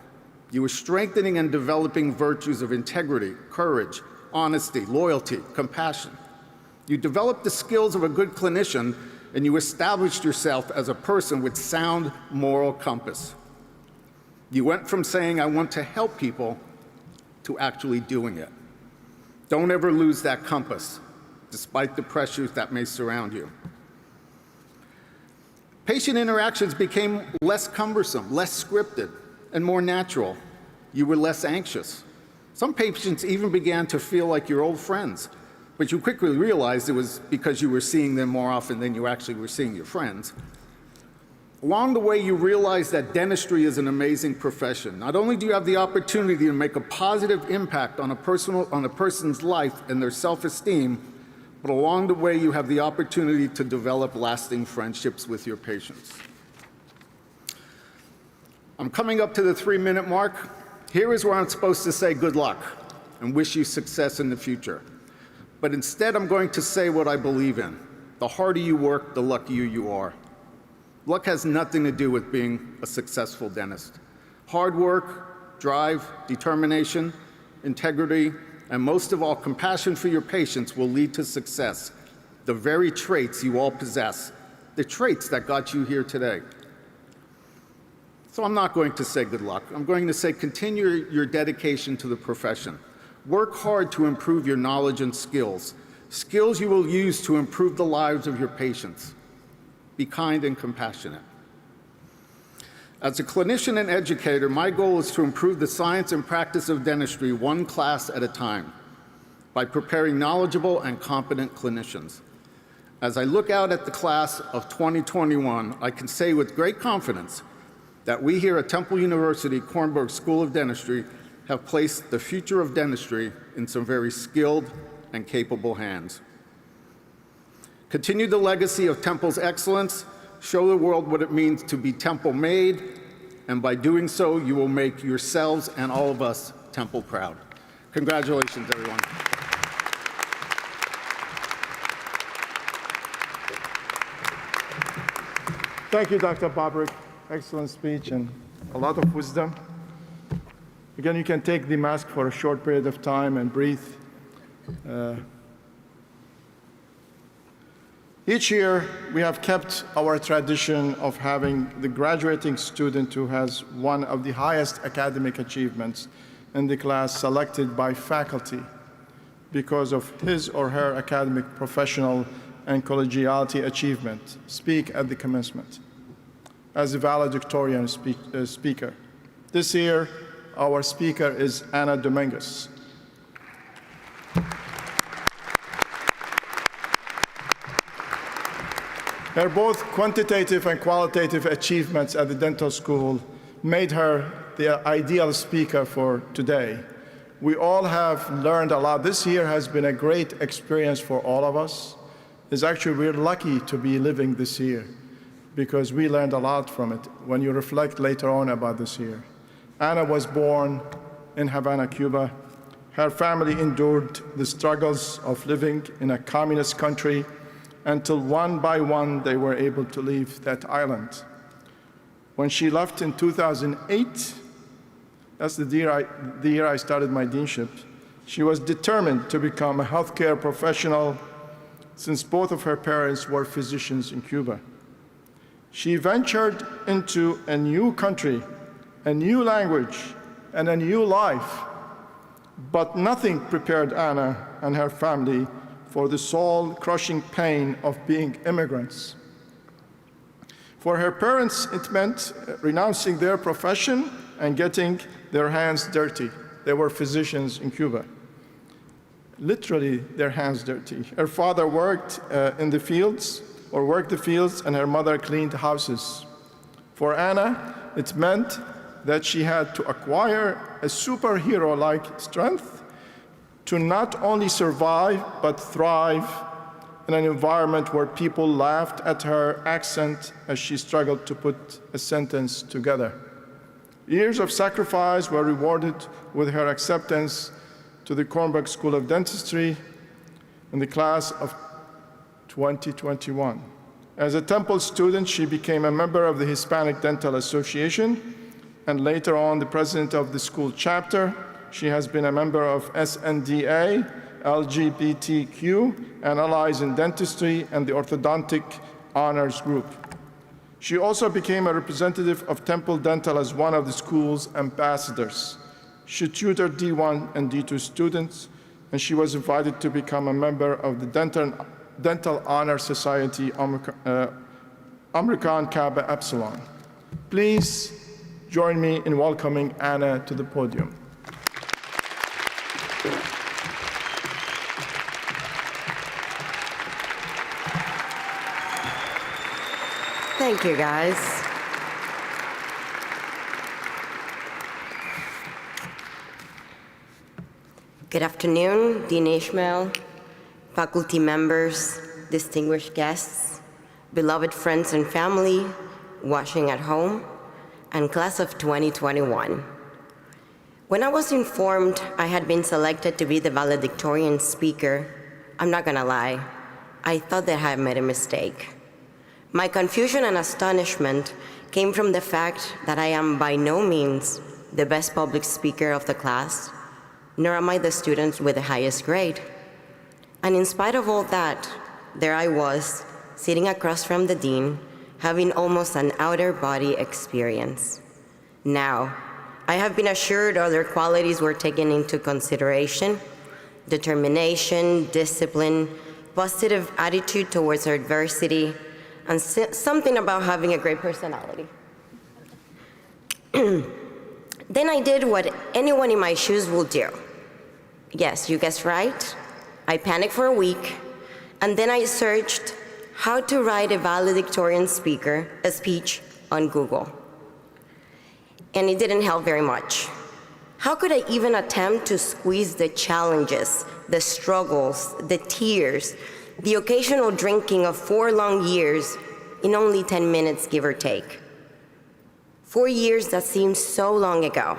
You were strengthening and developing virtues of integrity, courage, honesty, loyalty, compassion. You developed the skills of a good clinician, and you established yourself as a person with sound moral compass. You went from saying, "I want to help people," to actually doing it. Don't ever lose that compass, despite the pressures that may surround you. Patient interactions became less cumbersome, less scripted, and more natural. You were less anxious. Some patients even began to feel like your old friends, but you quickly realized it was because you were seeing them more often than you actually were seeing your friends. Along the way, you realized that dentistry is an amazing profession. Not only do you have the opportunity to make a positive impact on a person's life and their self-esteem, but along the way, you have the opportunity to develop lasting friendships with your patients. I'm coming up to the 3-minute mark. Here is where I'm supposed to say good luck and wish you success in the future. But instead, I'm going to say what I believe in. The harder you work, the luckier you are. Luck has nothing to do with being a successful dentist. Hard work, drive, determination, integrity, and most of all, compassion for your patients will lead to success. The very traits you all possess, the traits that got you here today. So I'm not going to say good luck. I'm going to say continue your dedication to the profession. Work hard to improve your knowledge and skills, skills you will use to improve the lives of your patients. Be kind and compassionate. As a clinician and educator, my goal is to improve the science and practice of dentistry one class at a time by preparing knowledgeable and competent clinicians. As I look out at the class of 2021, I can say with great confidence that we here at Temple University Kornberg School of Dentistry have placed the future of dentistry in some very skilled and capable hands. Continue the legacy of Temple's excellence, show the world what it means to be Temple-made, and by doing so, you will make yourselves and all of us Temple proud. Congratulations, everyone. Thank you, Dr. Bobrick. Excellent speech and a lot of wisdom. Again, you can take the mask for a short period of time and breathe. Each year, we have kept our tradition of having the graduating student who has one of the highest academic achievements in the class selected by faculty because of his or her academic, professional, and collegiality achievement speak at the commencement as a valedictorian speaker. This year, our speaker is Anna Dominguez. Her both quantitative and qualitative achievements at the dental school made her the ideal speaker for today. We all have learned a lot. This year has been a great experience for all of us. We're lucky to be living this year because we learned a lot from it when you reflect later on about this year. Anna was born in Havana, Cuba. Her family endured the struggles of living in a communist country until one by one they were able to leave that island. When she left in 2008, that's the year I started my deanship, she was determined to become a healthcare professional since both of her parents were physicians in Cuba. She ventured into a new country, a new language, and a new life, but nothing prepared Anna and her family for the soul-crushing pain of being immigrants. For her parents, it meant renouncing their profession and getting their hands dirty. They were physicians in Cuba. Literally, their hands dirty. Her father worked in the fields, and her mother cleaned houses. For Anna, it meant that she had to acquire a superhero-like strength to not only survive, but thrive in an environment where people laughed at her accent as she struggled to put a sentence together. Years of sacrifice were rewarded with her acceptance to the Kornberg School of Dentistry in the class of 2021. As a Temple student, she became a member of the Hispanic Dental Association and later on the president of the school chapter. She has been a member of SNDA, LGBTQ, and Allies in Dentistry, and the Orthodontic Honors Group. She also became a representative of Temple Dental as one of the school's ambassadors. She tutored D1 and D2 students, and she was invited to become a member of the Dental Honor Society, American Kappa Epsilon. Please join me in welcoming Anna to the podium. Thank you, guys. Good afternoon, Dean Ishmael, faculty members, distinguished guests, beloved friends and family, watching at home, and class of 2021. When I was informed I had been selected to be the valedictorian speaker, I'm not gonna lie, I thought that I had made a mistake. My confusion and astonishment came from the fact that I am by no means the best public speaker of the class, nor am I the student with the highest grade. And in spite of all that, there I was, sitting across from the dean, having almost an outer body experience. Now, I have been assured other qualities were taken into consideration: determination, discipline, positive attitude towards adversity, and something about having a great personality. Then I did what anyone in my shoes will do. Yes, you guessed right. I panicked for a week, and then I searched how to write a valedictorian speech on Google. And it didn't help very much. How could I even attempt to squeeze the challenges, the struggles, the tears, the occasional drinking of 4 long years in only 10 minutes, give or take? 4 years that seem so long ago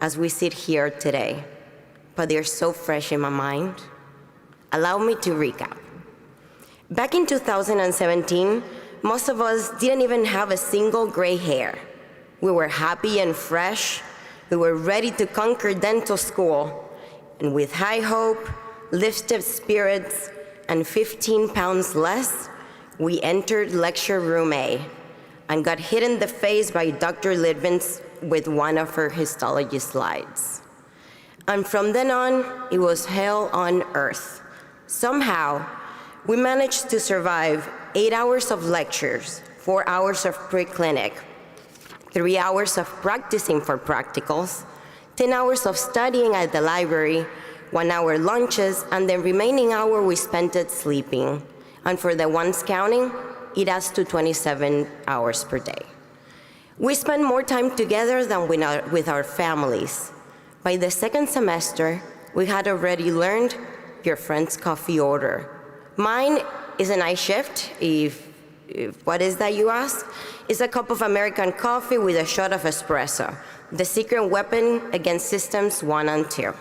as we sit here today, but they're so fresh in my mind. Allow me to recap. Back in 2017, most of us didn't even have a single gray hair. We were happy and fresh. We were ready to conquer dental school. And with high hope, lifted spirits, and 15 pounds less, we entered lecture room A and got hit in the face by Dr. Litvins with one of her histology slides. And from then on, it was hell on earth. Somehow, we managed to survive 8 hours of lectures, 4 hours of pre-clinic, 3 hours of practicing for practicals, 10 hours of studying at the library, 1 hour lunches, and the remaining hour we spent it sleeping. And for the ones counting, it adds to 27 hours per day. We spent more time together than with our families. By the second semester, we had already learned your friend's coffee order. Mine is a night shift, if what is that, you ask? It's a cup of American coffee with a shot of espresso, the secret weapon against systems 1 and 2.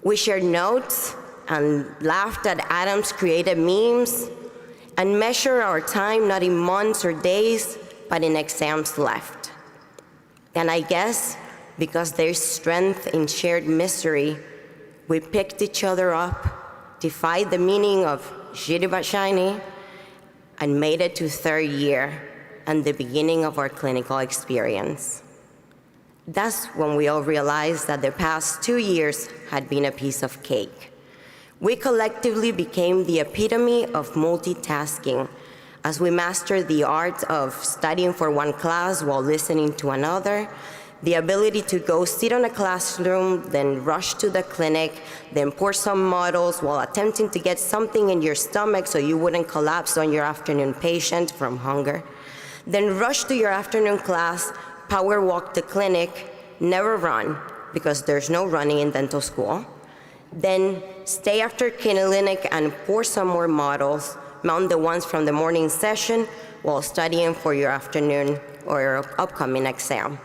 We shared notes and laughed at Adam's created memes and measured our time not in months or days, but in exams left. And I guess because there's strength in shared misery, we picked each other up, defied the meaning of shitty but shiny, and made it to 3rd year and the beginning of our clinical experience. That's when we all realized that the past 2 years had been a piece of cake. We collectively became the epitome of multitasking as we mastered the art of studying for one class while listening to another, the ability to go sit on a classroom, then rush to the clinic, then pour some models while attempting to get something in your stomach so you wouldn't collapse on your afternoon patient from hunger, then rush to your afternoon class, power walk to clinic, never run, because there's no running in dental school, then stay after clinic and pour some more models, mount the ones from the morning session while studying for your afternoon or your upcoming exam.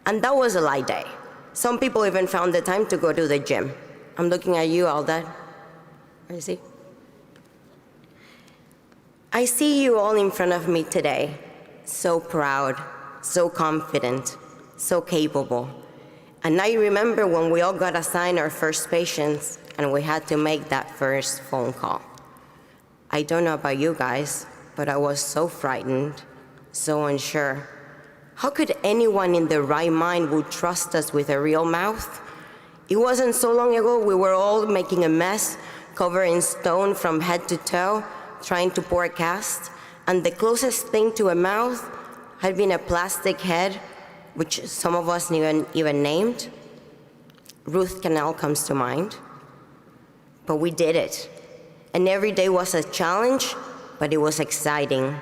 And that was a light day. Some people even found the time to go to the gym. I'm looking at you, Alda. Where is he? I see you all in front of me today, so proud, so confident, so capable. And I remember when we all got assigned our first patients and we had to make that first phone call. I don't know about you guys, but I was so frightened, so unsure. How could anyone in their right mind would trust us with a real mouth? It wasn't so long ago we were all making a mess, covered in stone from head to toe, trying to pour a cast, and the closest thing to a mouth had been a plastic head, which some of us even named. Ruth Canal comes to mind. But we did it. And every day was a challenge, but it was exciting.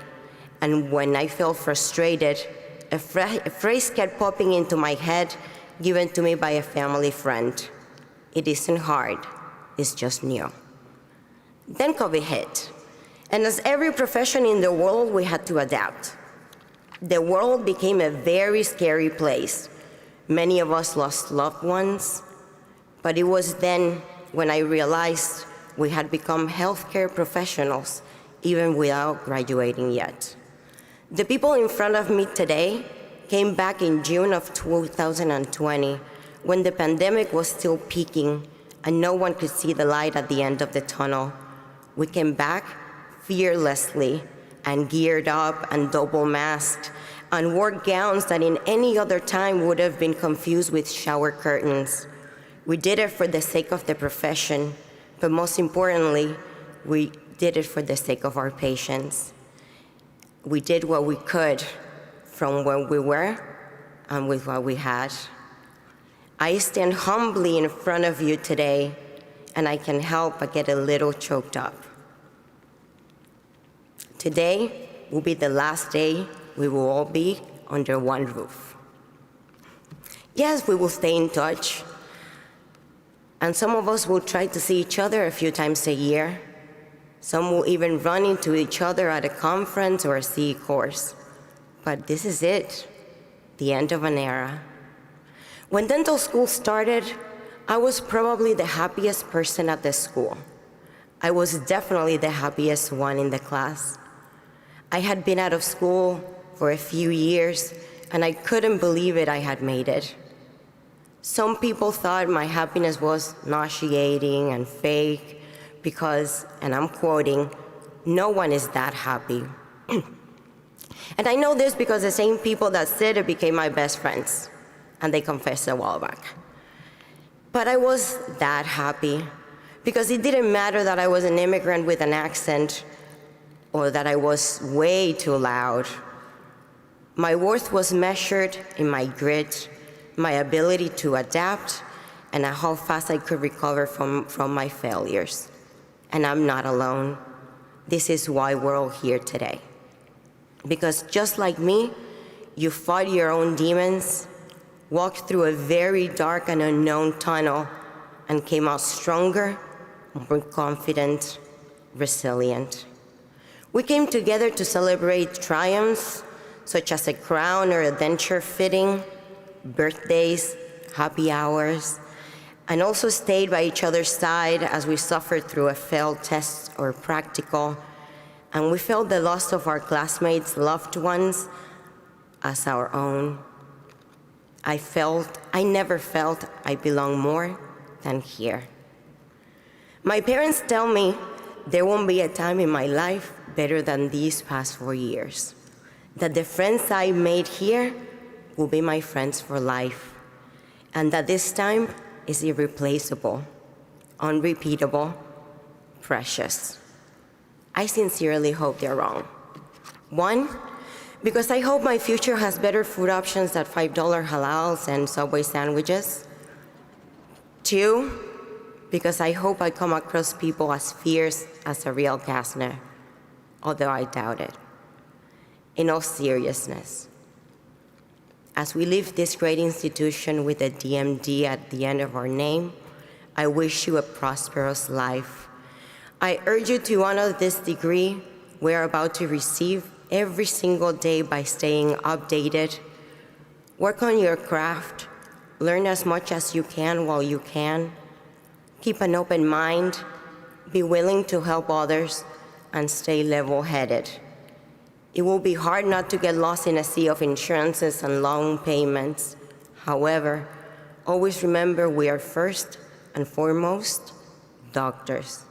And when I felt frustrated, a phrase kept popping into my head, given to me by a family friend. It isn't hard, it's just new. Then COVID hit. And as every profession in the world, we had to adapt. The world became a very scary place. Many of us lost loved ones, but it was then when I realized we had become healthcare professionals, even without graduating yet. The people in front of me today came back in June of 2020, when the pandemic was still peaking and no one could see the light at the end of the tunnel. We came back fearlessly and geared up and double masked and wore gowns that in any other time would have been confused with shower curtains. We did it for the sake of the profession, but most importantly, we did it for the sake of our patients. We did what we could from where we were and with what we had. I stand humbly in front of you today, and I can help but get a little choked up. Today will be the last day we will all be under one roof. Yes, we will stay in touch, and some of us will try to see each other a few times a year. Some will even run into each other at a conference or a CE course. But this is it, the end of an era. When dental school started, I was probably the happiest person at the school. I was definitely the happiest one in the class. I had been out of school for a few years, and I couldn't believe it, I had made it. Some people thought my happiness was nauseating and fake because, and I'm quoting, no one is that happy. And I know this because the same people that said it became my best friends, and they confessed a while back. But I was that happy because it didn't matter that I was an immigrant with an accent or that I was way too loud. My worth was measured in my grit, my ability to adapt, and how fast I could recover from my failures. And I'm not alone. This is why we're all here today. Because just like me, you fought your own demons, walked through a very dark and unknown tunnel, and came out stronger, more confident, resilient. We came together to celebrate triumphs, such as a crown or a denture fitting, birthdays, happy hours, and also stayed by each other's side as we suffered through a failed test or practical, and we felt the loss of our classmates' loved ones as our own. I never felt I belonged more than here. My parents tell me there won't be a time in my life better than these past 4 years, that the friends I made here will be my friends for life, and that this time is irreplaceable, unrepeatable, precious. I sincerely hope they're wrong. 1, because I hope my future has better food options than $5 halals and Subway sandwiches. 2, because I hope I come across people as fierce as a real Gassner, although I doubt it. In all seriousness, as we leave this great institution with a DMD at the end of our name, I wish you a prosperous life. I urge you to honor this degree we're about to receive every single day by staying updated. Work on your craft, learn as much as you can while you can. Keep an open mind, be willing to help others, and stay level-headed. It will be hard not to get lost in a sea of insurances and loan payments. However, always remember we are first and foremost doctors.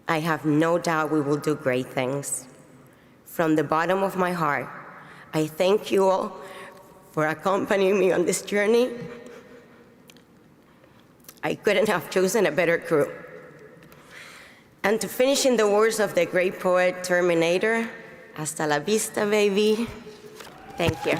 I have no doubt we will do great things. From the bottom of my heart, I thank you all for accompanying me on this journey. I couldn't have chosen a better crew. And to finish in the words of the great poet Terminator, hasta la vista, baby. Thank you.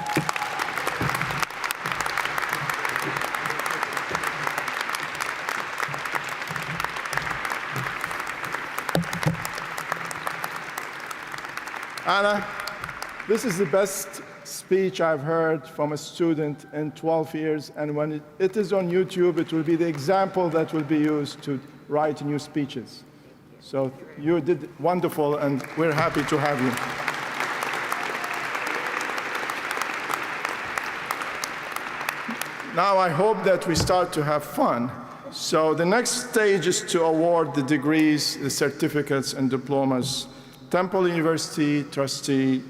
Anna, this is the best speech I've heard from a student in 12 years, and when it is on YouTube, it will be the example that will be used to write new speeches. So you did wonderful, and we're happy to have you. Now I hope that we start to have fun. So the next stage is to award the degrees, the certificates, and diplomas. Temple University trustee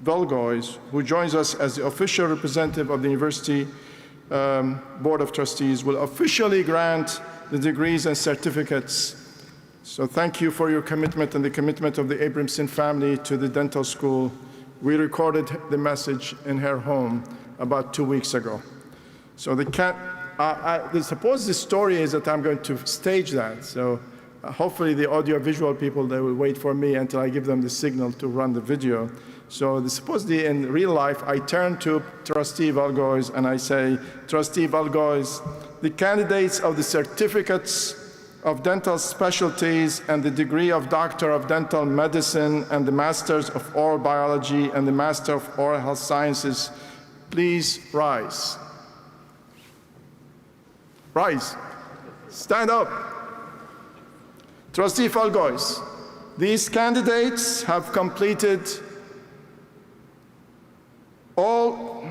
Velgois, who joins us as the official representative of the University Board of Trustees, will officially grant the degrees and certificates. So thank you for your commitment and the commitment of the Abramson family to the dental school. We recorded the message in her home about 2 weeks ago. So suppose the story is that I'm going to stage that. So hopefully the audio-visual people, they will wait for me until I give them the signal to run the video. So supposedly in real life, I turn to Trustee Velgois and I say, Trustee Velgois, the candidates of the certificates of Dental Specialties and the degree of Doctor of Dental Medicine and the Masters of Oral Biology and the Master of Oral Health Sciences, please rise. Rise. Stand up. Trustee Falgois, these candidates have completed all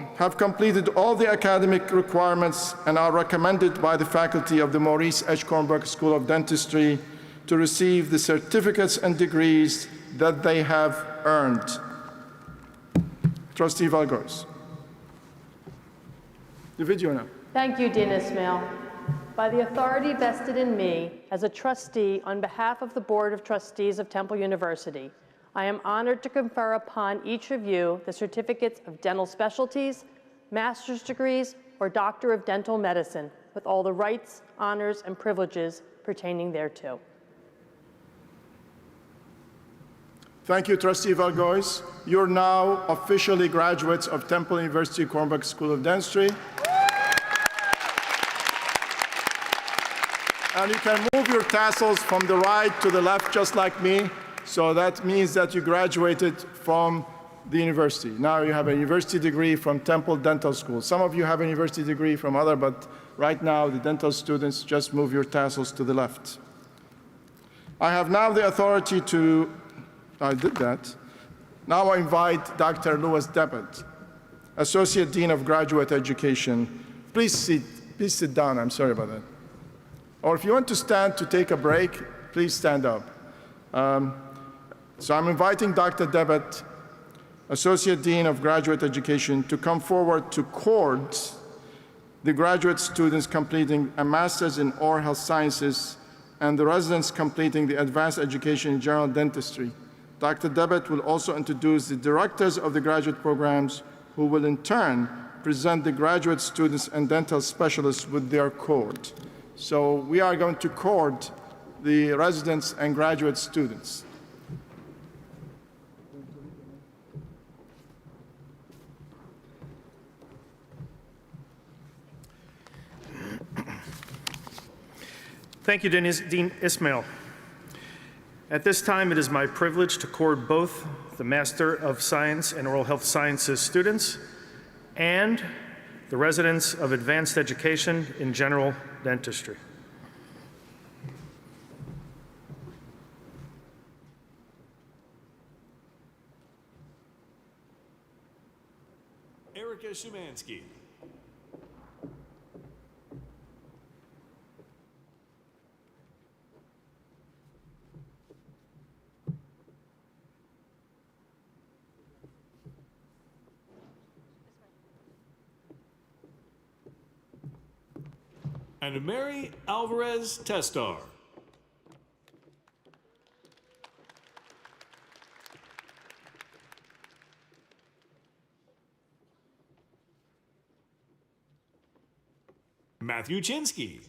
the academic requirements and are recommended by the faculty of the Maurice H. Kornberg School of Dentistry to receive the certificates and degrees that they have earned. Trustee Falgois. The video now. Thank you, Dean Ismail. By the authority vested in me as a trustee on behalf of the Board of Trustees of Temple University, I am honored to confer upon each of you the certificates of dental specialties, master's degrees, or Doctor of Dental Medicine, with all the rights, honors, and privileges pertaining thereto. Thank you, Trustee Falgois. You're now officially graduates of Temple University Kornberg School of Dentistry. And you can move your tassels from the right to the left, just like me. So that means that you graduated from the university. Now you have a university degree from Temple Dental School. Some of you have a university degree from other, but right now the dental students just move your tassels to the left. I have now the authority to, I did that. Now I invite Dr. Louis Debet, Associate Dean of Graduate Education. Please sit down, I'm sorry about that. Or if you want to stand to take a break, please stand up. So I'm inviting Dr. Debet, Associate Dean of Graduate Education, to come forward to court the graduate students completing a Master's in Oral Health Sciences and the residents completing the Advanced Education in General Dentistry. Dr. Debet will also introduce the directors of the graduate programs, who will in turn present the graduate students and dental specialists with their code. So we are going to court the residents and graduate students. Thank you, Dean Ismail. At this time, it is my privilege to court both the Master of Science and Oral Health Sciences students and the residents of Advanced Education in General Dentistry. Erica Szymanski. And Mary Alvarez Testar. Matthew Chinsky.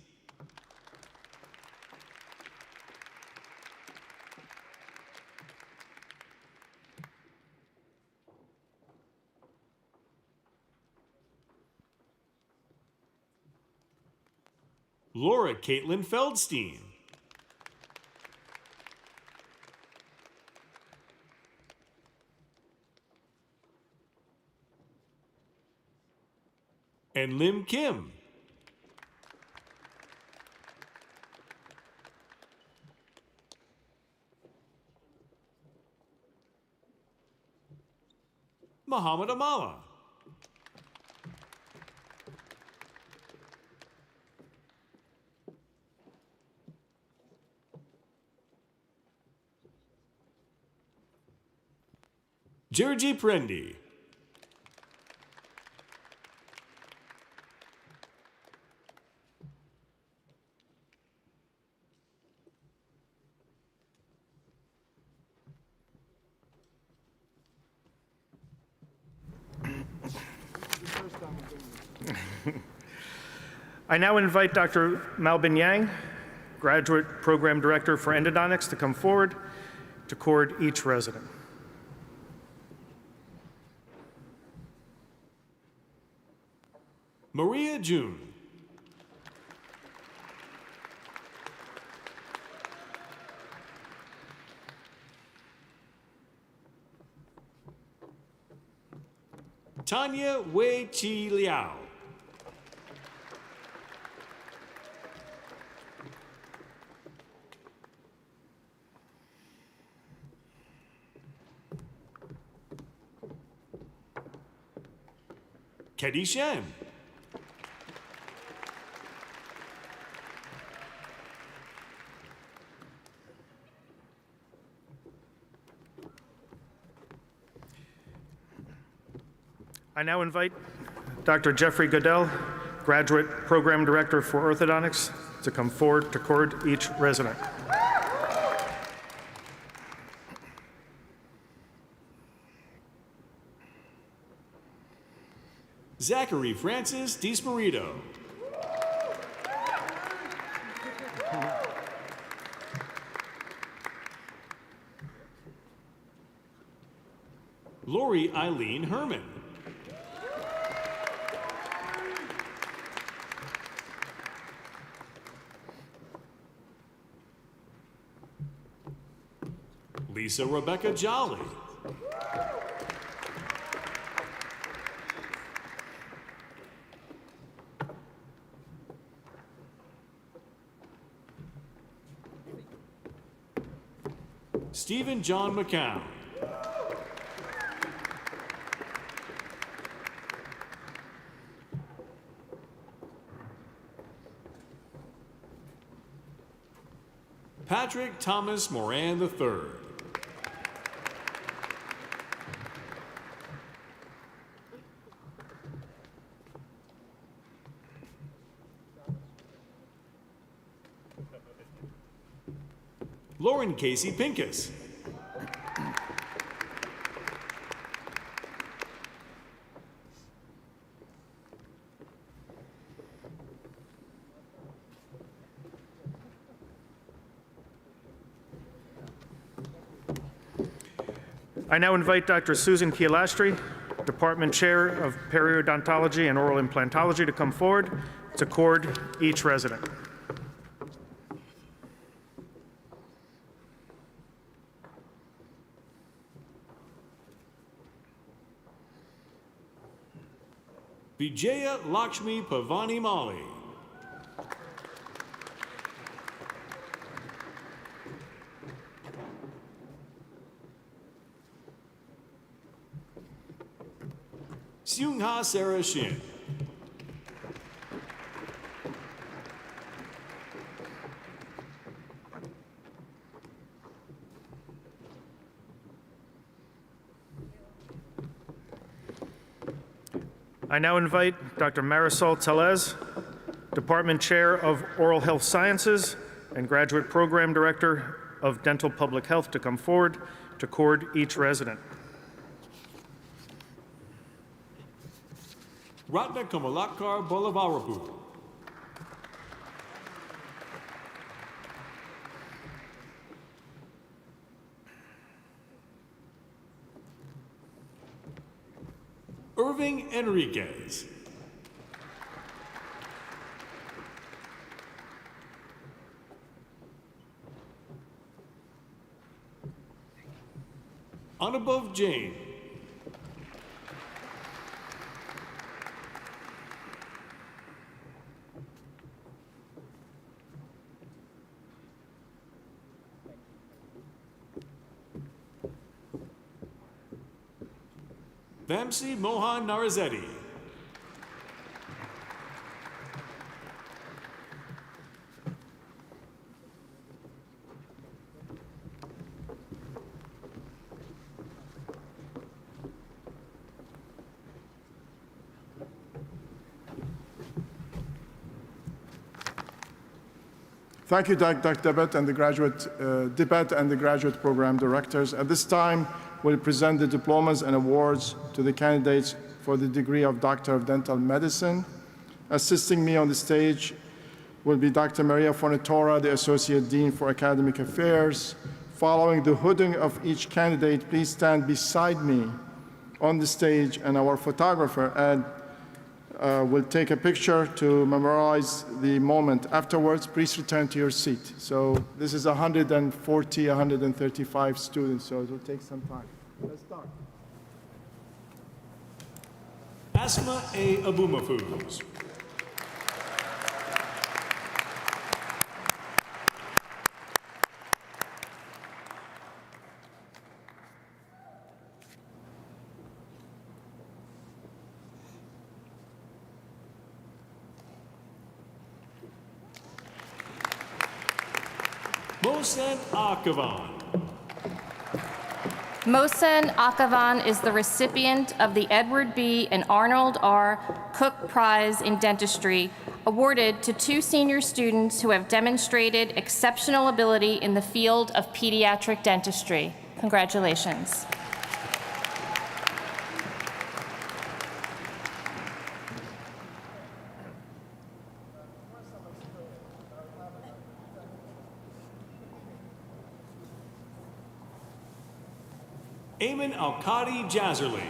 Laura Caitlin Feldstein. And Lim Kim. Muhammad Amala. Jirji Prendi. I now invite Dr. Malbin Yang, Graduate Program Director for Endodontics, to come forward to court each resident. Maria June. Tanya Wei Chi Liao. Kedi Shen. I now invite Dr. Jeffrey Goodell, Graduate Program Director for Orthodontics, to come forward to cord each resident. Zachary Francis DiSmarito. Lori Eileen Herman. Lisa Rebecca Jolly. Stephen John McCown. Patrick Thomas Moran III. Lauren Casey Pincus. I now invite Dr. Susan Kielastri, Department Chair of Periodontology and Oral Implantology, to come forward to cord each resident. Vijaya Lakshmi Pavani Mali. Seungha Sarah Shin. I now invite Dr. Marisol Tellez, Department Chair of Oral Health Sciences and Graduate Program Director of Dental Public Health, to come forward to cord each resident. Ratna Kamalakar Bolavarapu. Irving Enriquez. Anubhav Jain. Vamsi Mohan Narazetti. Thank you, Dr. Debet and the graduate program directors. At this time, we'll present the diplomas and awards to the candidates for the degree of Doctor of Dental Medicine. Assisting me on the stage will be Dr. Maria Fornitora, the Associate Dean for Academic Affairs. Following the hooding of each candidate, please stand beside me on the stage, and our photographer, Ed, will take a picture to memorize the moment. Afterwards, please return to your seat. So this is 140, 135 students, so it will take some time. Let's start. Asma A. Abumafuz. Mohsen Akavan. Mohsen Akavan is the recipient of the Edward B. and Arnold R. Cook Prize in Dentistry, awarded to 2 senior students who have demonstrated exceptional ability in the field of pediatric dentistry. Congratulations. Ayman Al-Qadi Jazzerly.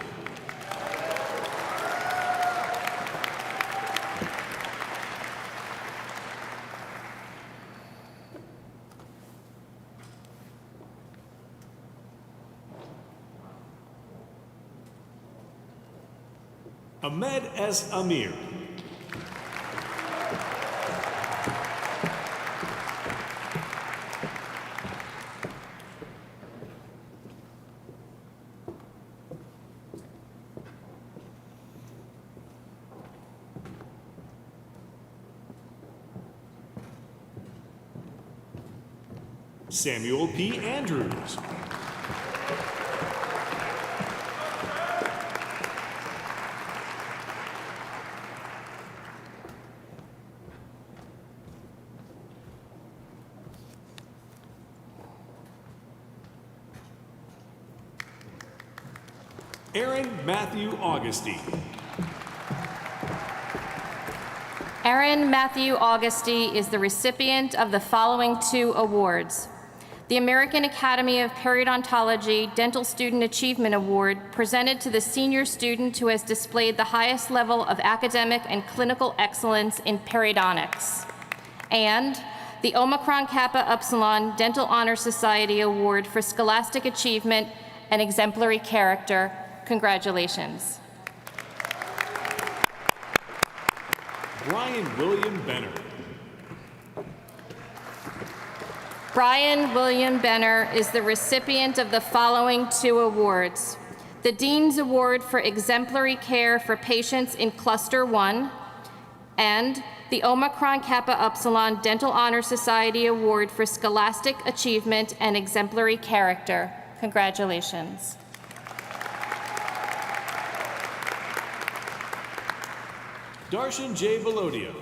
Ahmed S. Amir. Samuel P. Andrews. Aaron Matthew Augusty. Aaron Matthew Augusty is the recipient of the following 2 awards. The American Academy of Periodontology Dental Student Achievement Award, presented to the senior student who has displayed the highest level of academic and clinical excellence in periodontics. And the Omicron Kappa Upsilon Dental Honor Society Award for scholastic achievement and exemplary character. Congratulations. Brian William Benner. Brian William Benner is the recipient of the following 2 awards. The Dean's Award for Exemplary Care for Patients in Cluster 1, and the Omicron Kappa Upsilon Dental Honor Society Award for Scholastic Achievement and Exemplary Character. Congratulations. Darshan J. Velodia.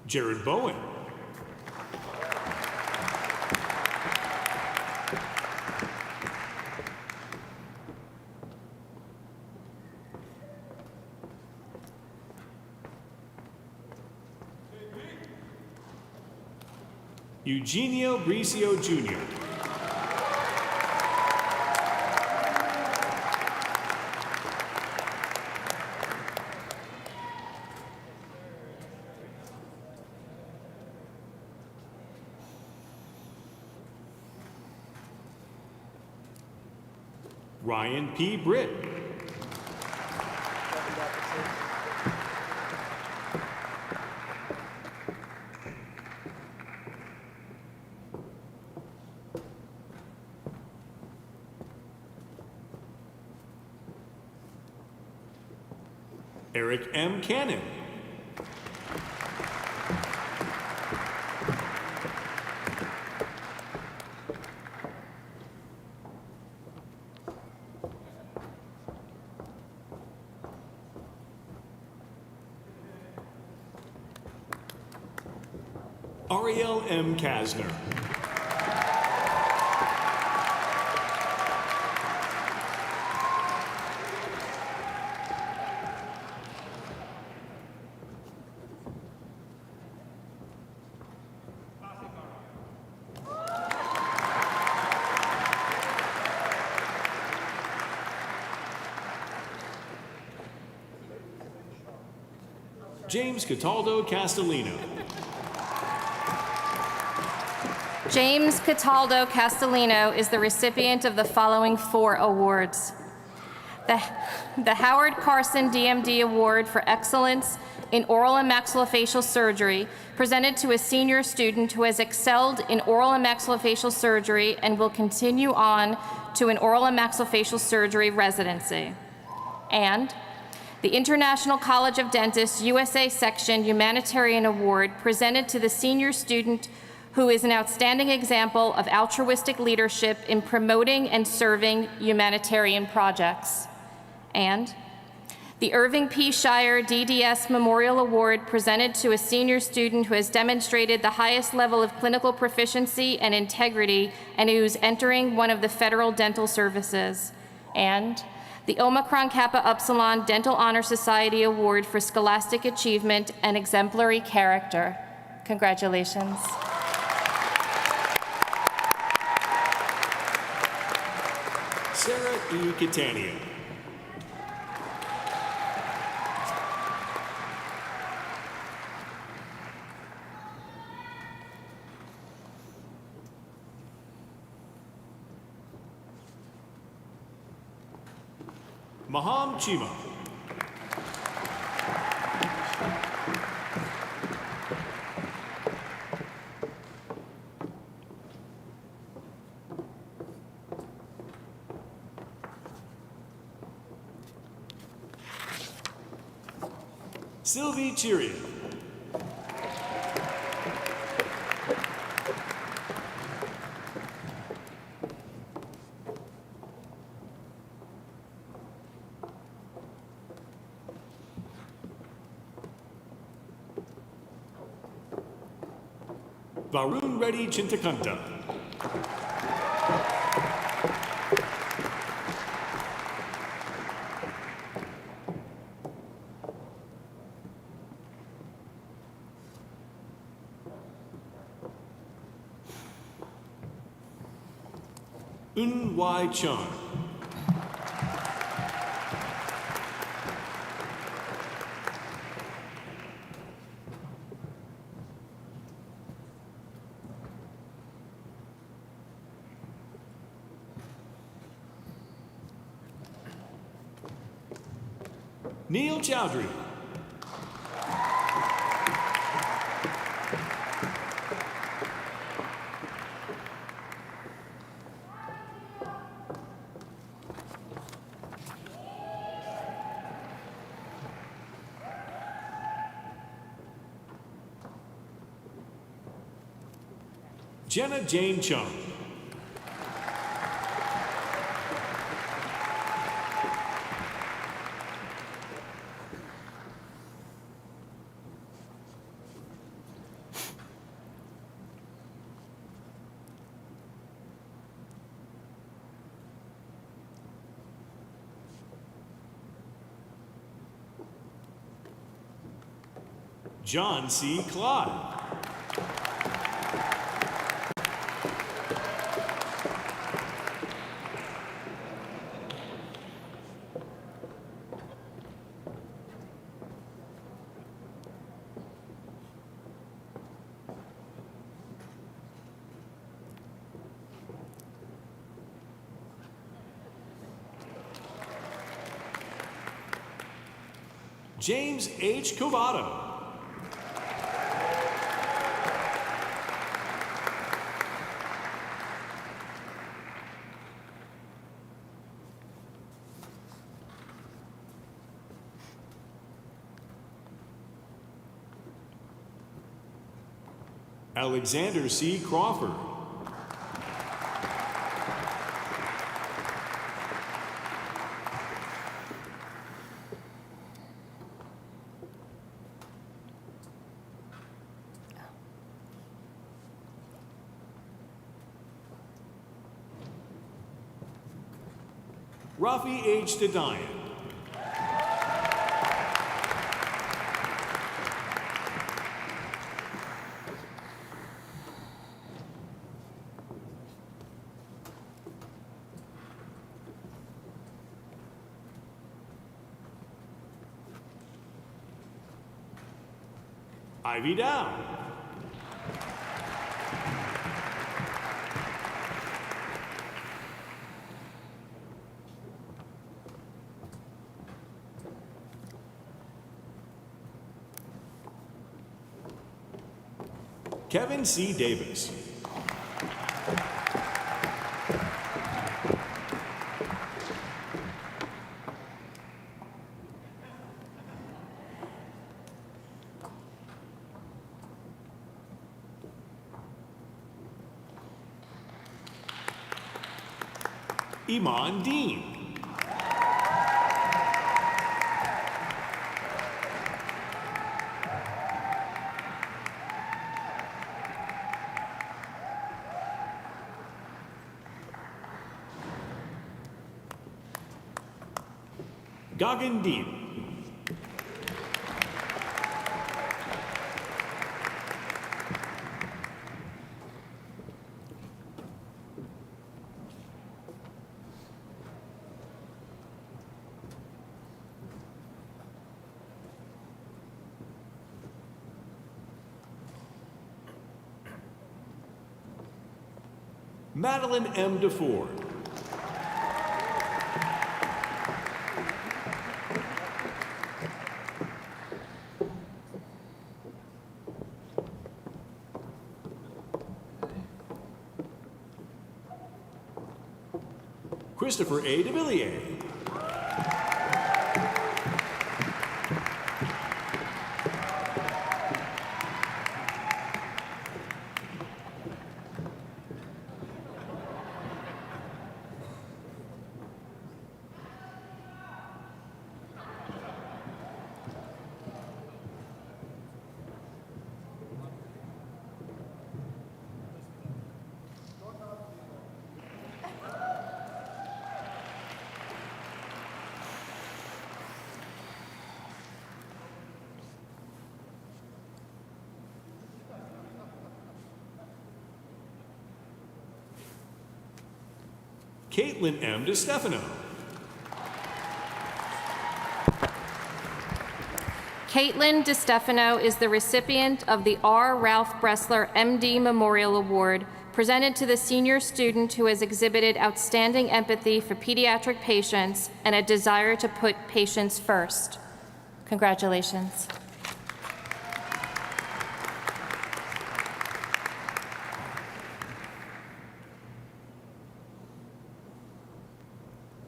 Jared Bowen. Eugenio Bricio Jr. Ryan P. Britt. Eric M. Cannon. Ariel M. Kasner. James Cataldo Castellino. James Cataldo Castellino is the recipient of the following 4 awards. The Howard Carson DMD Award for Excellence in Oral and Maxillofacial Surgery, presented to a senior student who has excelled in oral and maxillofacial surgery and will continue on to an oral and maxillofacial surgery residency. And the International College of Dentists USA Section Humanitarian Award, presented to the senior student who is an outstanding example of altruistic leadership in promoting and serving humanitarian projects. And the Irving P. Shire DDS Memorial Award, presented to a senior student who has demonstrated the highest level of clinical proficiency and integrity and who's entering one of the federal dental services. And the Omicron Kappa Upsilon Dental Honor Society Award for scholastic achievement and exemplary character. Congratulations. Sarah E. Catania. Maham Chima. Sylvie Chirian. Varun Reddy Chintakanta. Un Wai Chun. Neil Chowdhury. Jenna Jane Chung. John C. Clyde. James H. Covado. Alexander C. Crawford. Rafi H. Dadayan. Ivy Down. Kevin C. Davis. Iman Dean. Gagan Dean. Madeline M. DeFord. Christopher A. DeVilliers. Caitlin M. DeStefano. Caitlin DeStefano is the recipient of the R. Ralph Bressler MD Memorial Award, presented to the senior student who has exhibited outstanding empathy for pediatric patients and a desire to put patients first. Congratulations.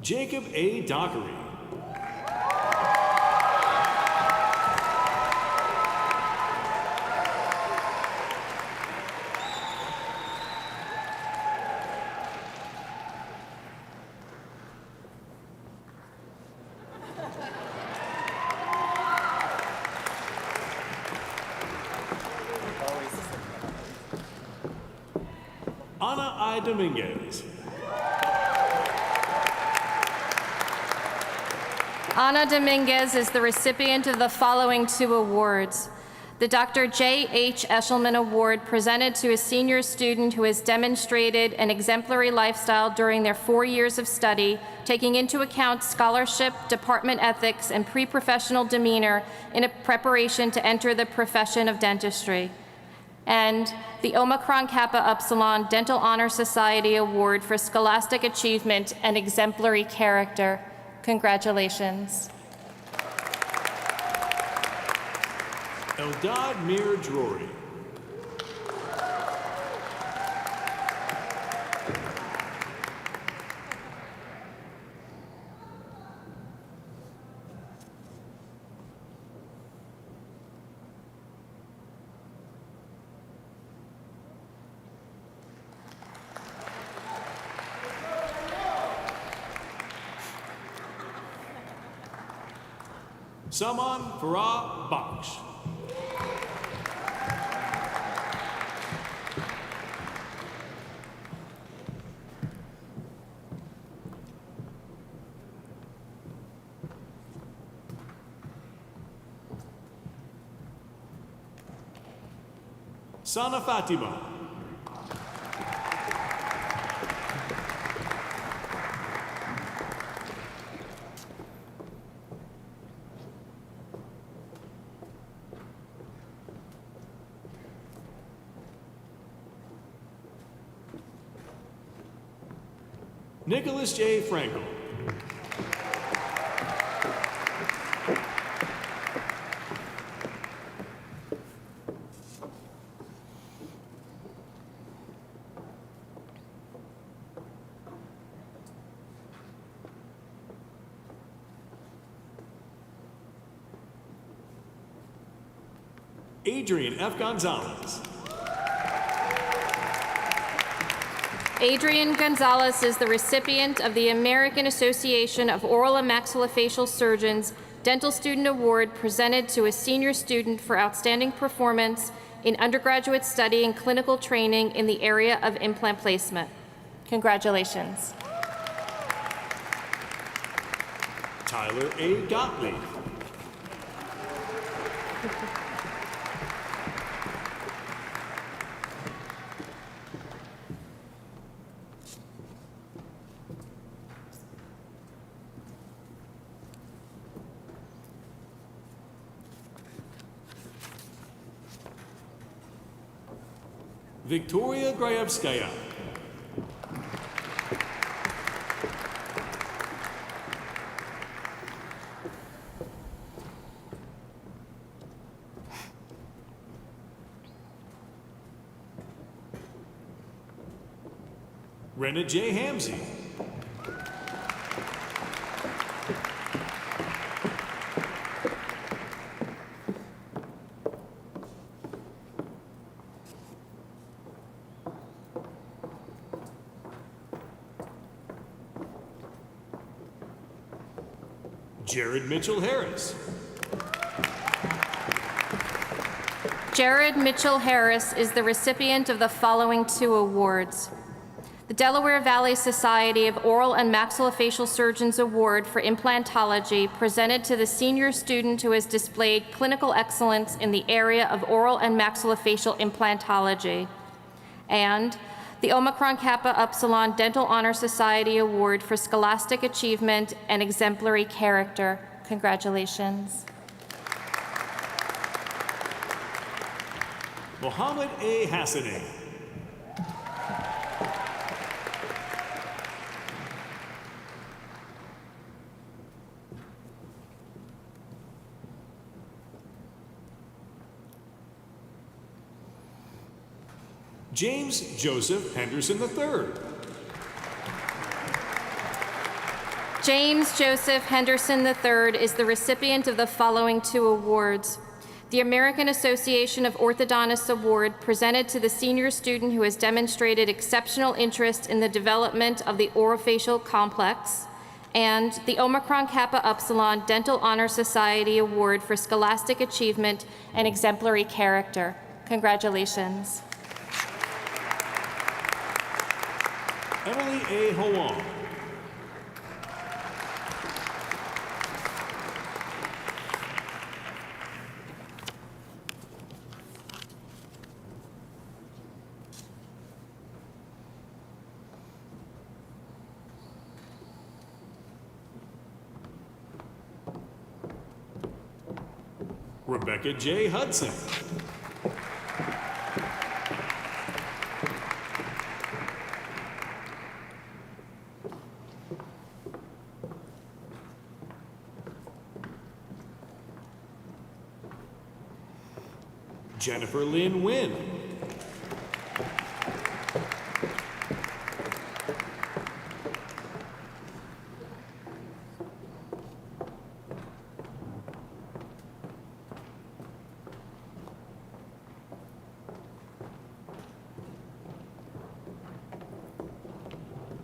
Jacob A. Dockery. Ana I. Dominguez. Ana Dominguez is the recipient of the following 2 awards. The Dr. J. H. Eshelman Award, presented to a senior student who has demonstrated an exemplary lifestyle during their 4 years of study, taking into account scholarship, department ethics, and pre-professional demeanor in a preparation to enter the profession of dentistry. And the Omicron Kappa Upsilon Dental Honor Society Award for scholastic achievement and exemplary character. Congratulations. Eldad Mir Drury. Saman Farah Baksh. Sana Fatima. Nicholas J. Frankel. Adrian F. Gonzalez. Adrian Gonzalez is the recipient of the American Association of Oral and Maxillofacial Surgeons Dental Student Award presented to a senior student for outstanding performance in undergraduate study and clinical training in the area of implant placement. Congratulations. Tyler A. Gottlieb. Victoria Grayevskaya. Rena J. Hamzy. Jared Mitchell Harris. Jared Mitchell Harris is the recipient of the following 2 awards. The Delaware Valley Society of Oral and Maxillofacial Surgeons Award for Implantology presented to the senior student who has displayed clinical excellence in the area of oral and maxillofacial implantology. And the Omicron Kappa Upsilon Dental Honor Society Award for Scholastic Achievement and Exemplary Character. Congratulations. Mohammed A. Hassaning. James Joseph Henderson III. James Joseph Henderson III is the recipient of the following 2 awards. The American Association of Orthodontists Award presented to the senior student who has demonstrated exceptional interest in the development of the orofacial complex, and the Omicron Kappa Upsilon Dental Honor Society Award for Scholastic Achievement and Exemplary Character. Congratulations. Emily A. Hoang. Rebecca J. Hudson. Jennifer Lynn Wynn.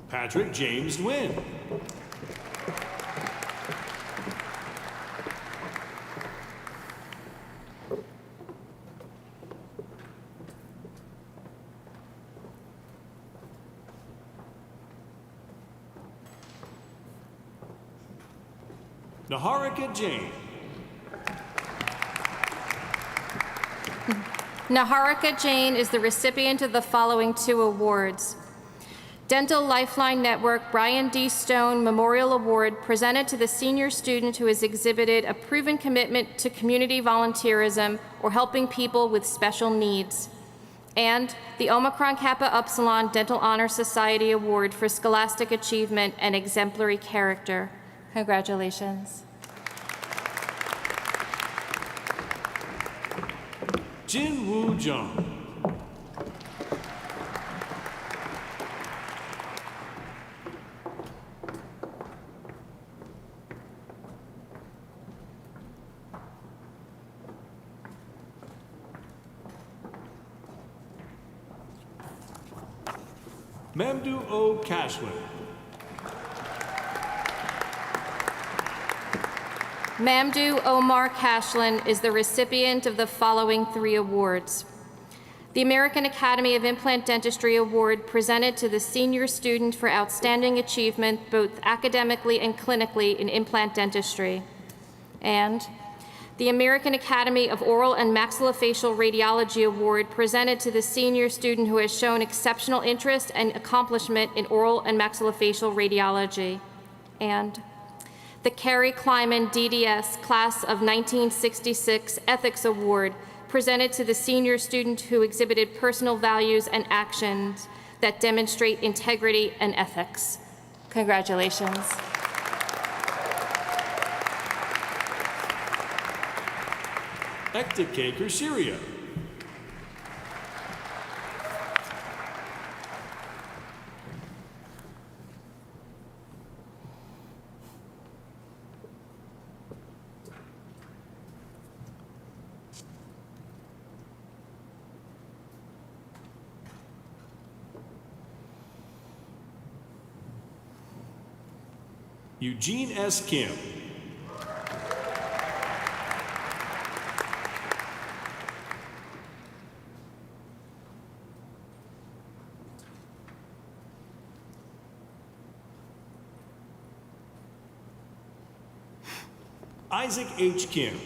Patrick James Wynn. Naharika Jane. Naharika Jane is the recipient of the following 2 awards. Dental Lifeline Network Brian D. Stone Memorial Award presented to the senior student who has exhibited a proven commitment to community volunteerism or helping people with special needs. and the Omicron Kappa Upsilon Dental Honor Society Award for scholastic achievement and exemplary character. Congratulations. Jin Woo Jung. Mamdu O. Cashlin. Mamdu Omar Cashlin is the recipient of the following 3 awards. The American Academy of Implant Dentistry Award presented to the senior student for outstanding achievement both academically and clinically in implant dentistry. And the American Academy of Oral and Maxillofacial Radiology Award presented to the senior student who has shown exceptional interest and accomplishment in oral and maxillofacial radiology. And the Carrie Kleiman DDS Class of 1966 Ethics Award presented to the senior student who exhibited personal values and actions that demonstrate integrity and ethics. Congratulations. Ekta Kaker Syria. Eugene S. Kim. Isaac H. Kim.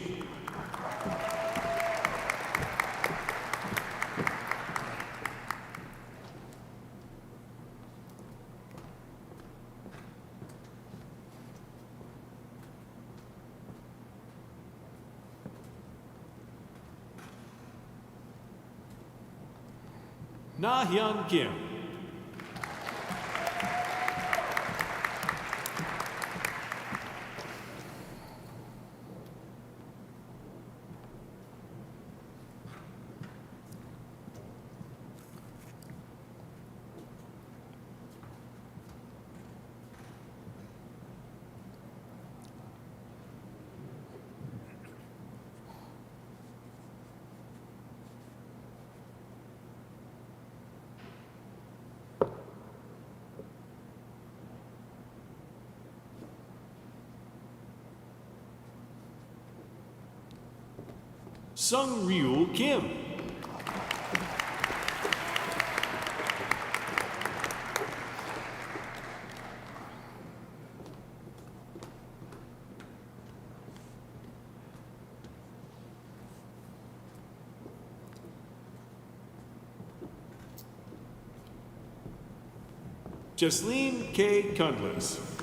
Na Hyun Kim. Sung Ryul Kim. Jasleen K. Cundless.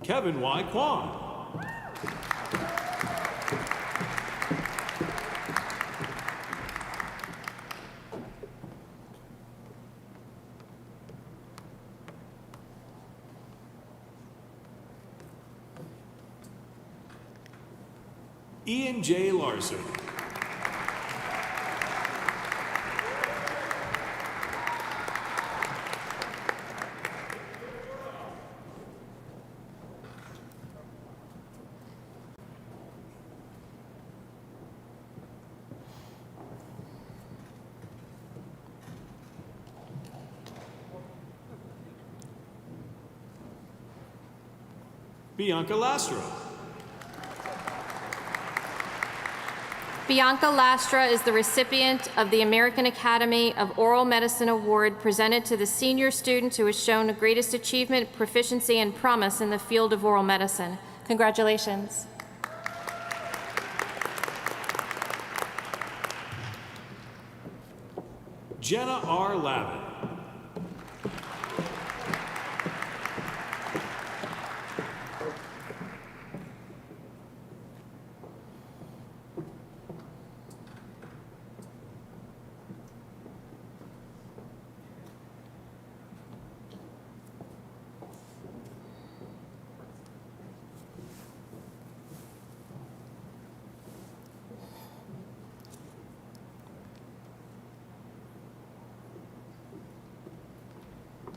Kevin Y. Kwan. Ian J. Larson. Bianca Lastra. Bianca Lastra is the recipient of the American Academy of Oral Medicine Award presented to the senior student who has shown the greatest achievement, proficiency, and promise in the field of oral medicine. Congratulations. Jenna R. Lavin.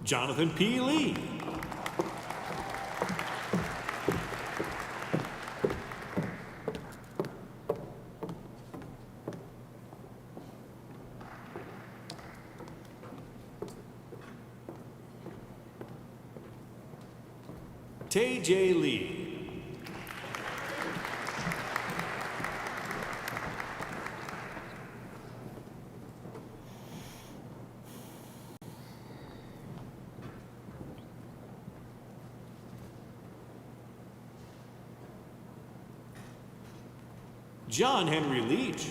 Jonathan P. Lee. Tay J. Lee. John Henry Leach.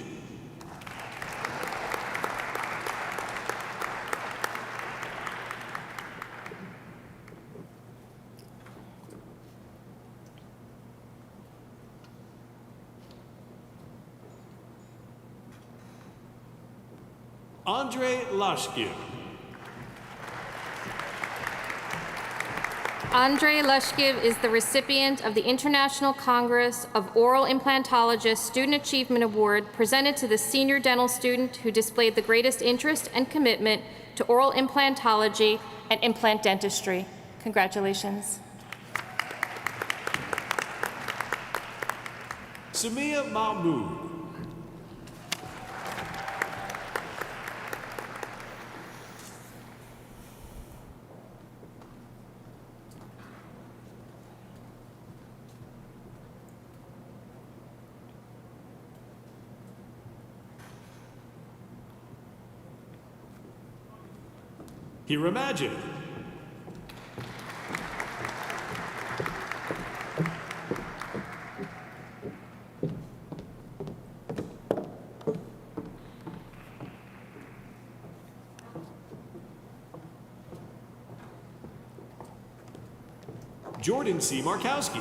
Andre Lashkiv. Andre Leshkiv is the recipient of the International Congress of Oral Implantologists Student Achievement Award presented to the senior dental student who displayed the greatest interest and commitment to oral implantology and implant dentistry. Congratulations. Samia Mahmood. Hira Majid. Jordan C. Markowski.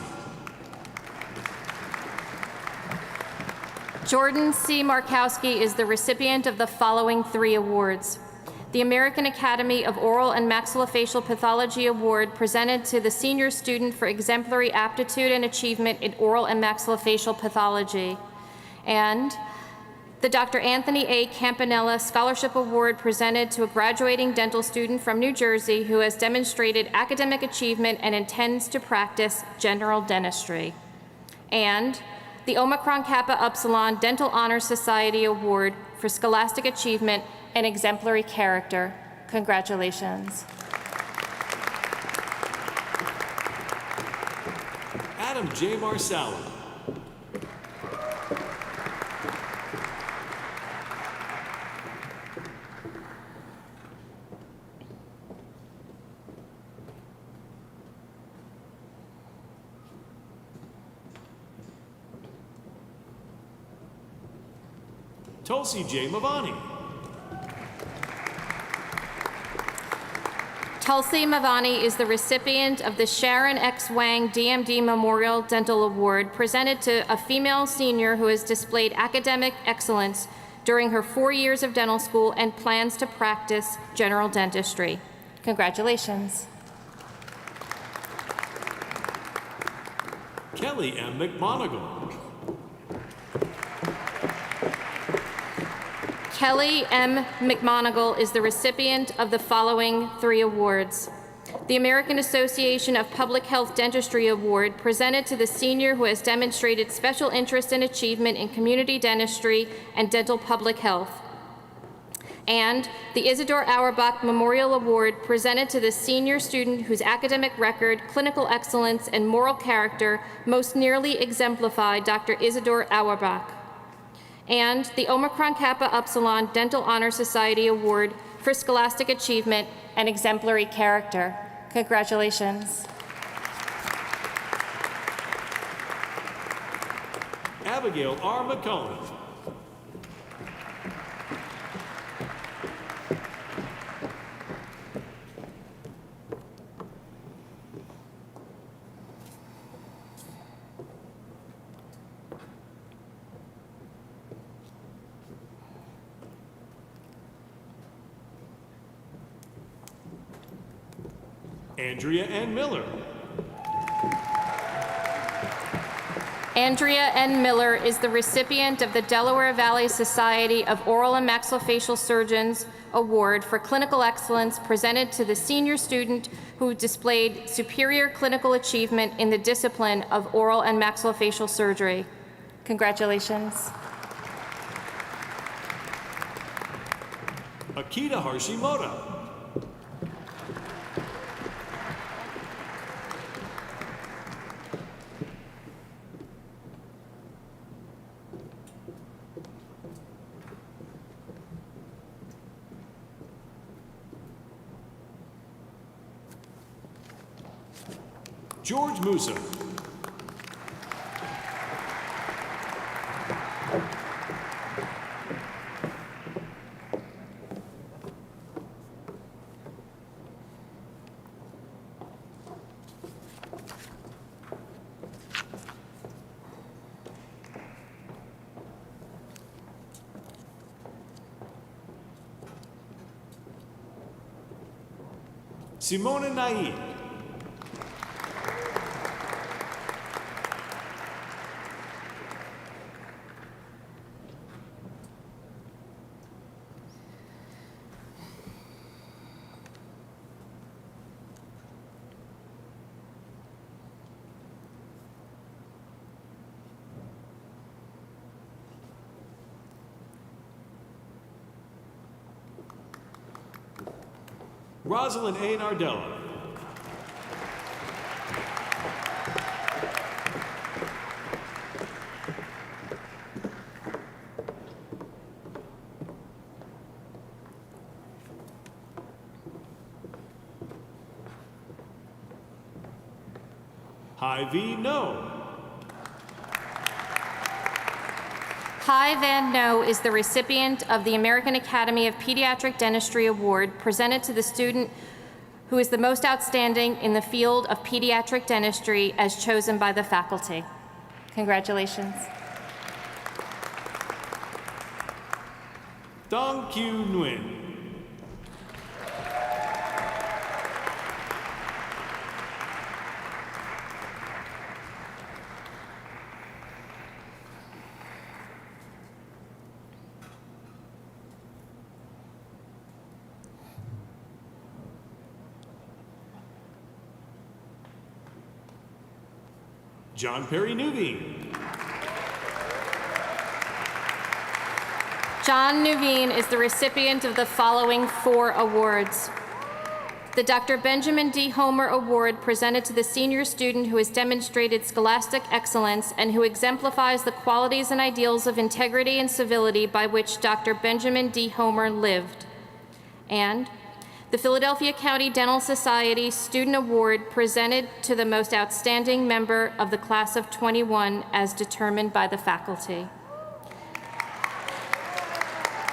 Jordan C. Markowski is the recipient of the following 3 awards. The American Academy of Oral and Maxillofacial Pathology Award presented to the senior student for exemplary aptitude and achievement in oral and maxillofacial pathology. And the Dr. Anthony A. Campanella Scholarship Award presented to a graduating dental student from New Jersey who has demonstrated academic achievement and intends to practice general dentistry. And the Omicron Kappa Upsilon Dental Honor Society Award for scholastic achievement and exemplary character. Congratulations. Adam J. Marsala. Tulsi J. Mavani. Tulsi Mavani is the recipient of the Sharon X. Wang DMD Memorial Dental Award presented to a female senior who has displayed academic excellence during her 4 years of dental school and plans to practice general dentistry. Congratulations. Kelly M. McMonigal. Kelly M. McMonigal is the recipient of the following 3 awards. The American Association of Public Health Dentistry Award presented to the senior who has demonstrated special interest and achievement in community dentistry and dental public health. And the Isidore Auerbach Memorial Award presented to the senior student whose academic record, clinical excellence, and moral character most nearly exemplified Dr. Isidore Auerbach. And the Omicron Kappa Upsilon Dental Honor Society Award for scholastic achievement and exemplary character. Congratulations. Abigail R. McCullen. Andrea N. Miller. Andrea N. Miller is the recipient of the Delaware Valley Society of Oral and Maxillofacial Surgeons Award for Clinical Excellence presented to the senior student who displayed superior clinical achievement in the discipline of oral and maxillofacial surgery. Congratulations. Akita Harshimoto. George Musa. Simona Naid. Rosalind A. Nardella. Hy-Vee No. Hai Van No is the recipient of the American Academy of Pediatric Dentistry Award presented to the student who is the most outstanding in the field of pediatric dentistry as chosen by the faculty. Congratulations. Dong Kyu Nguyen. John Perry Nuveen. John Nuveen is the recipient of the following 4 awards. The Dr. Benjamin D. Homer Award presented to the senior student who has demonstrated scholastic excellence and who exemplifies the qualities and ideals of integrity and civility by which Dr. Benjamin D. Homer lived. And the Philadelphia County Dental Society Student Award presented to the most outstanding member of the class of 21 as determined by the faculty.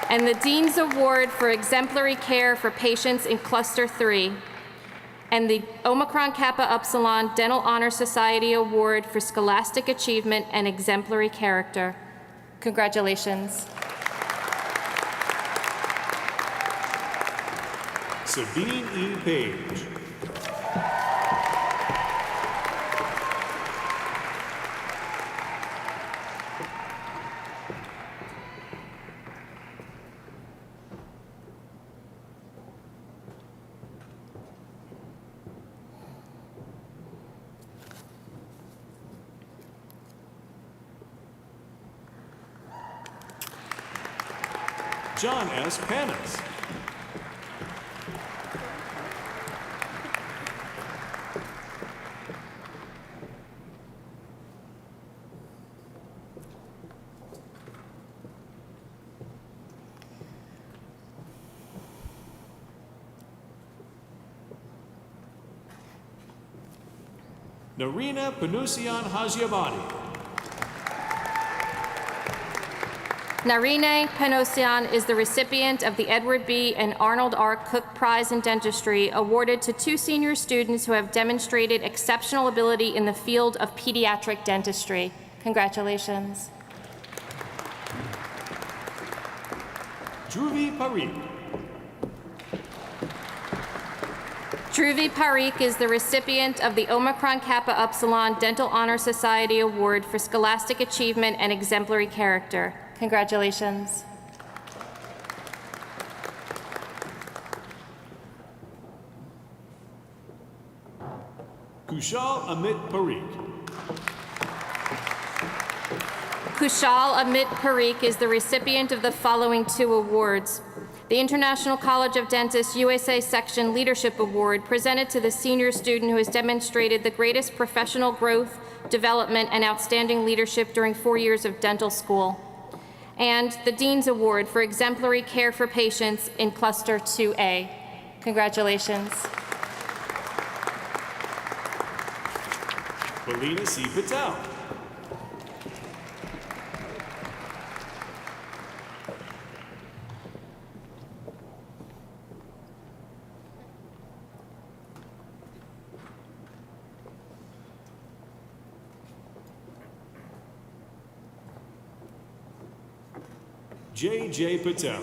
And the Dean's Award for Exemplary Care for Patients in Cluster 3, and the Omicron Kappa Upsilon Dental Honor Society Award for Scholastic Achievement and Exemplary Character. Congratulations. Sabine E. Page. John S. Panis. Narina Panusian Hajiabadi. Narine Panosian is the recipient of the Edward B. and Arnold R. Cook Prize in Dentistry, awarded to 2 senior students who have demonstrated exceptional ability in the field of pediatric dentistry. Congratulations. Dhruvi Parikh. Dhruvi Parikh is the recipient of the Omicron Kappa Upsilon Dental Honor Society Award for Scholastic Achievement and Exemplary Character. Congratulations. Kushal Amit Parikh. Kushal Amit Parikh is the recipient of the following 2 awards. The International College of Dentists USA Section Leadership Award, presented to the senior student who has demonstrated the greatest professional growth, development, and outstanding leadership during 4 years of dental school. And the Dean's Award for exemplary care for patients in Cluster 2A. Congratulations. Belina C. Patel. J. Patel.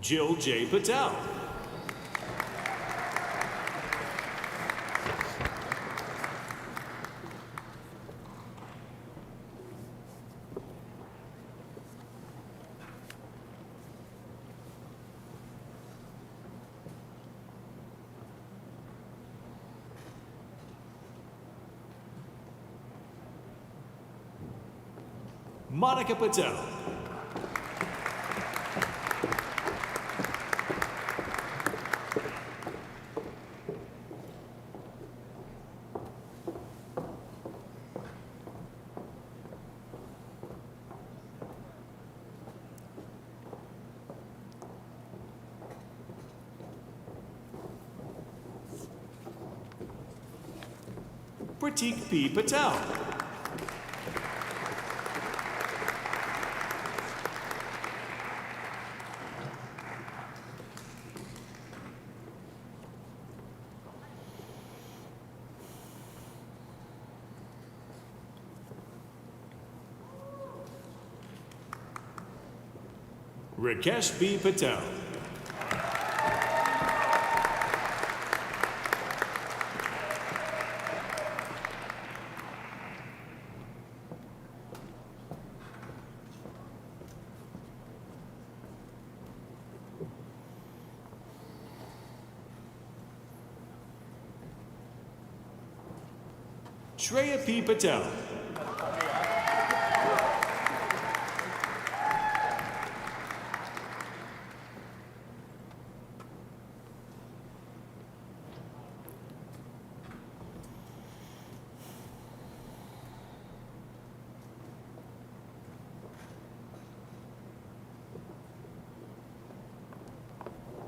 Jill J. Patel. Monica Patel. Pratik P. Patel. Rakesh B. Patel. Shreya P. Patel.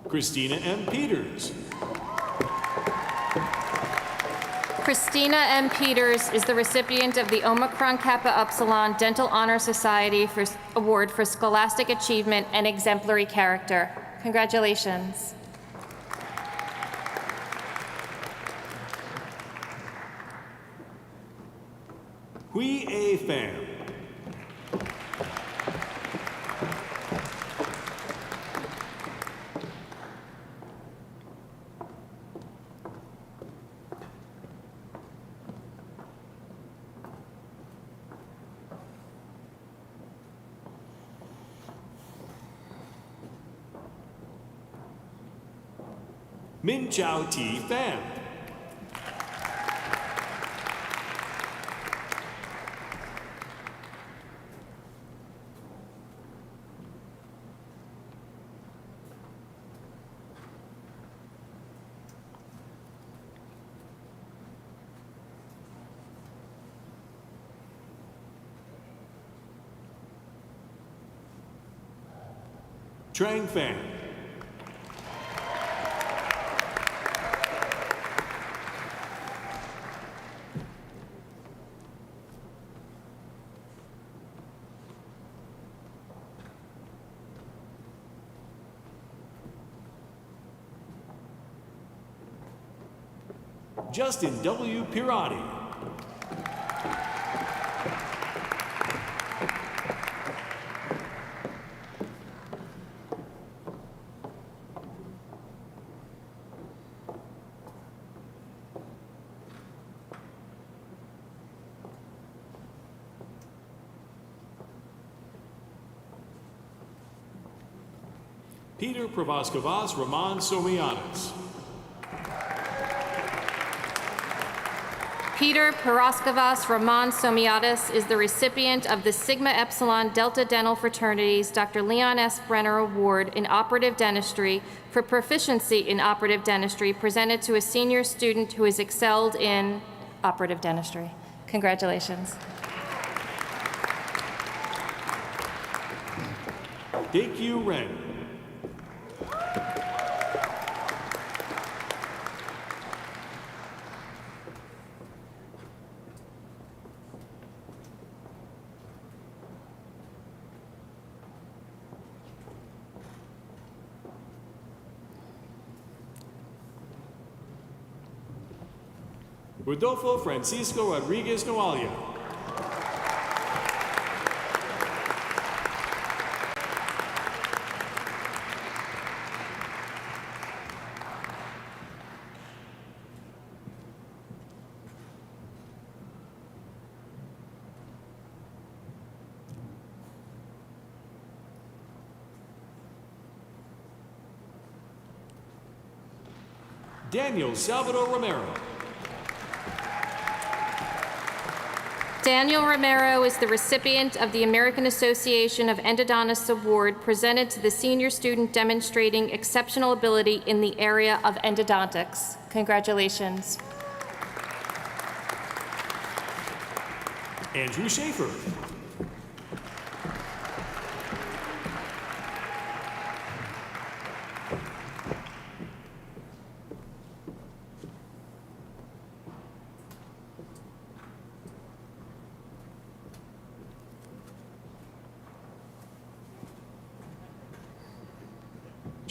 Christina M. Peters. Christina M. Peters is the recipient of the Omicron Kappa Upsilon Dental Honor Society Award for Scholastic Achievement and Exemplary Character. Congratulations. Hui A. Pham. Min Chao T. Pham. Trang Pham. Justin W. Pirati. Peter Pravaskavas Roman Somianis. Peter Paraskevas Roman Somiatis is the recipient of the Sigma Epsilon Delta Dental Fraternity's Dr. Leon S. Brenner Award in Operative Dentistry for proficiency in operative dentistry, presented to a senior student who has excelled in operative dentistry. Congratulations. Daekyu Ren. Rodolfo Francisco Rodriguez Noalia. Daniel Salvador Romero. Daniel Romero is the recipient of the American Association of Endodontists Award, presented to the senior student demonstrating exceptional ability in the area of endodontics. Congratulations. Andrew Schaefer.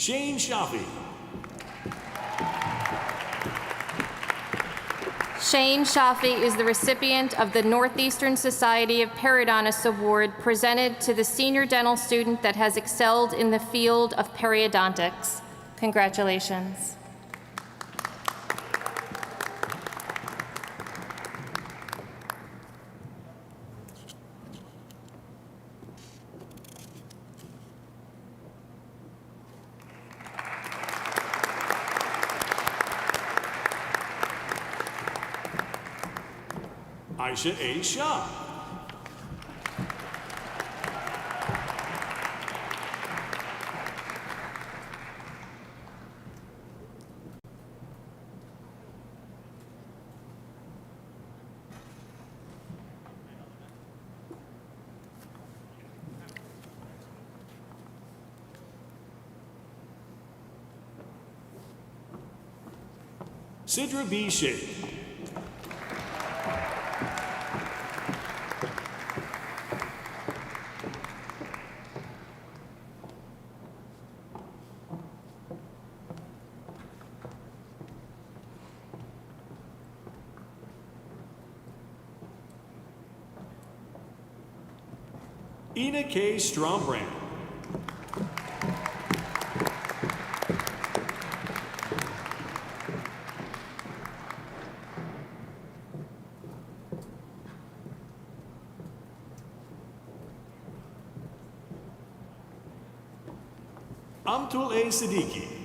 Shane Shafi. Shane Shafi is the recipient of the Northeastern Society of Periodontists Award, presented to the senior dental student that has excelled in the field of periodontics. Congratulations. Aisha A. Shah. Sidra B. Sheikh. Ina K. Strombrand. Amtul A. Siddiqui.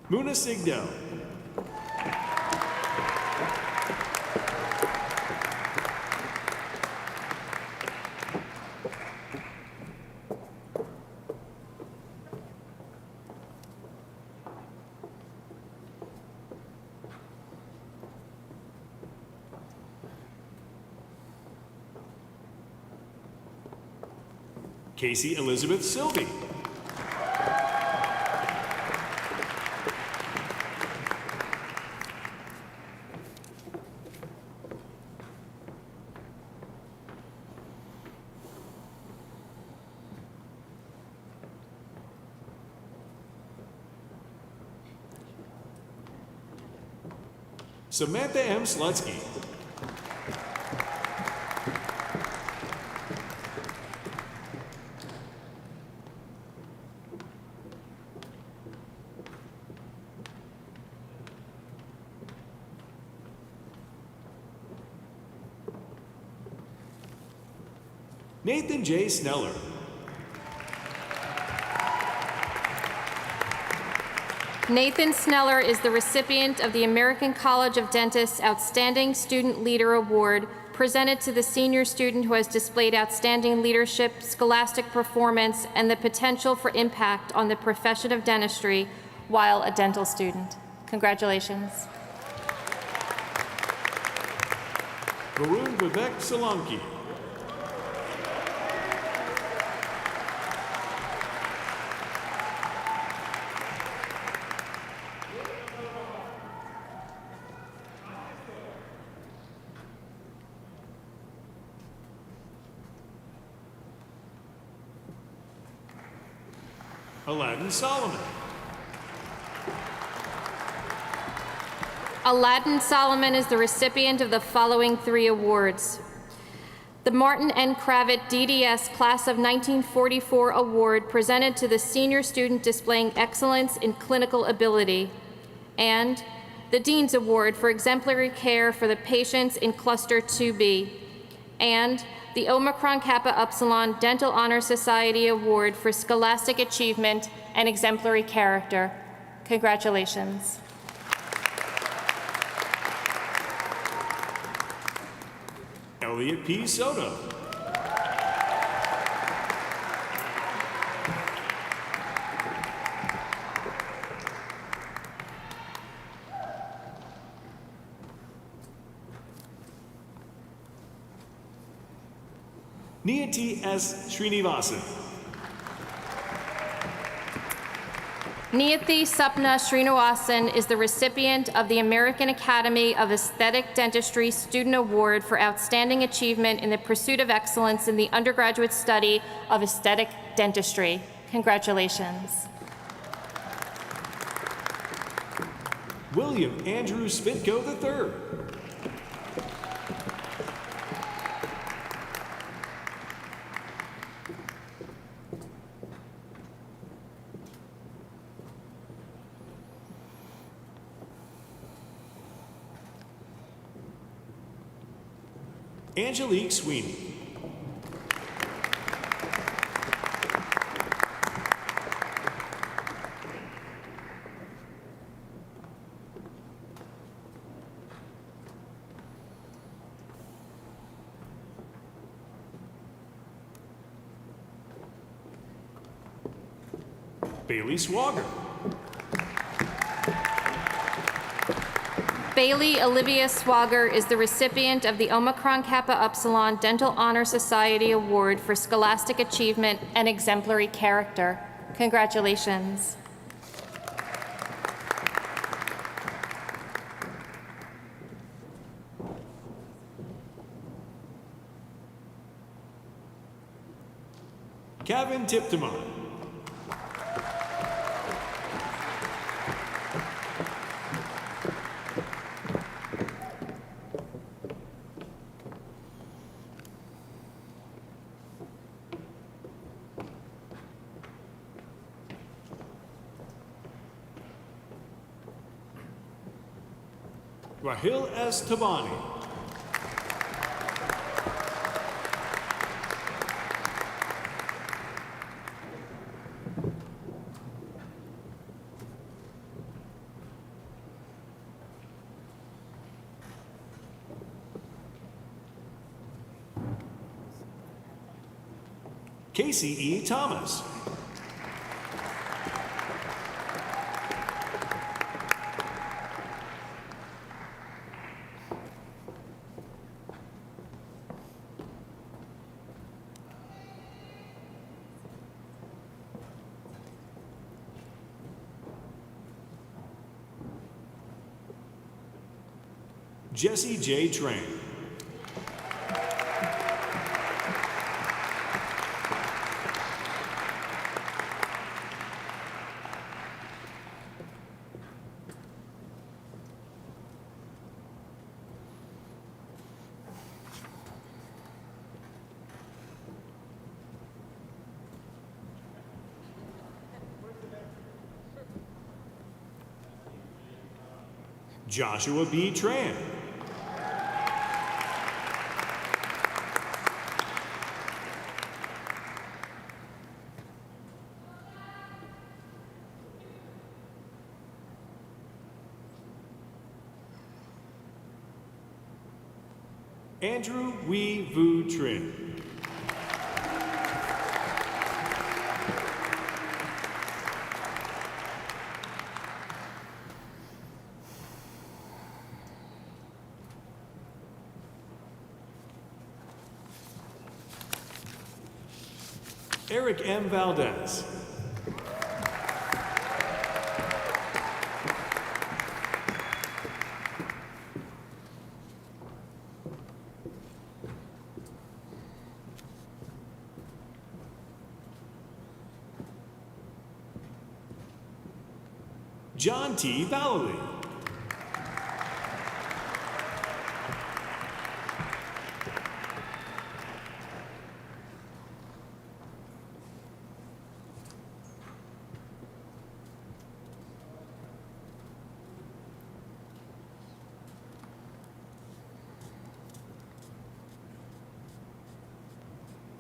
Muna Sigdel. Casey Elizabeth Sylvie. Samantha M. Slutsky. Nathan J. Sneller. Nathan Sneller is the recipient of the American College of Dentists Outstanding Student Leader Award, presented to the senior student who has displayed outstanding leadership, scholastic performance, and the potential for impact on the profession of dentistry while a dental student. Congratulations. Varun Vivek Solanki. Aladdin Solomon. Aladdin Solomon is the recipient of the following 3 awards. The Martin N. Kravitz DDS Class of 1944 Award, presented to the senior student displaying excellence in clinical ability, and the Dean's Award for exemplary care for the patients in Cluster 2B, and the Omicron Kappa Upsilon Dental Honor Society Award for scholastic achievement and exemplary character. Congratulations. Elliot P. Soto. Niyati S. Srinivasan. Niyati Sapna Srinivasan is the recipient of the American Academy of Aesthetic Dentistry Student Award for outstanding achievement in the pursuit of excellence in the undergraduate study of aesthetic dentistry. Congratulations. William Andrew Svitko III. Angelique Sweeney. Bailey Swager. Bailey Olivia Swager is the recipient of the Omicron Kappa Upsilon Dental Honor Society Award for scholastic achievement and exemplary character. Congratulations. Kevin Tiptemont. Rahil S. Tabani. Casey E. Thomas. Jesse J. Train. Joshua B. Tran. Andrew Wee Vu Trin. Eric M. Valdez. John T. Vallely.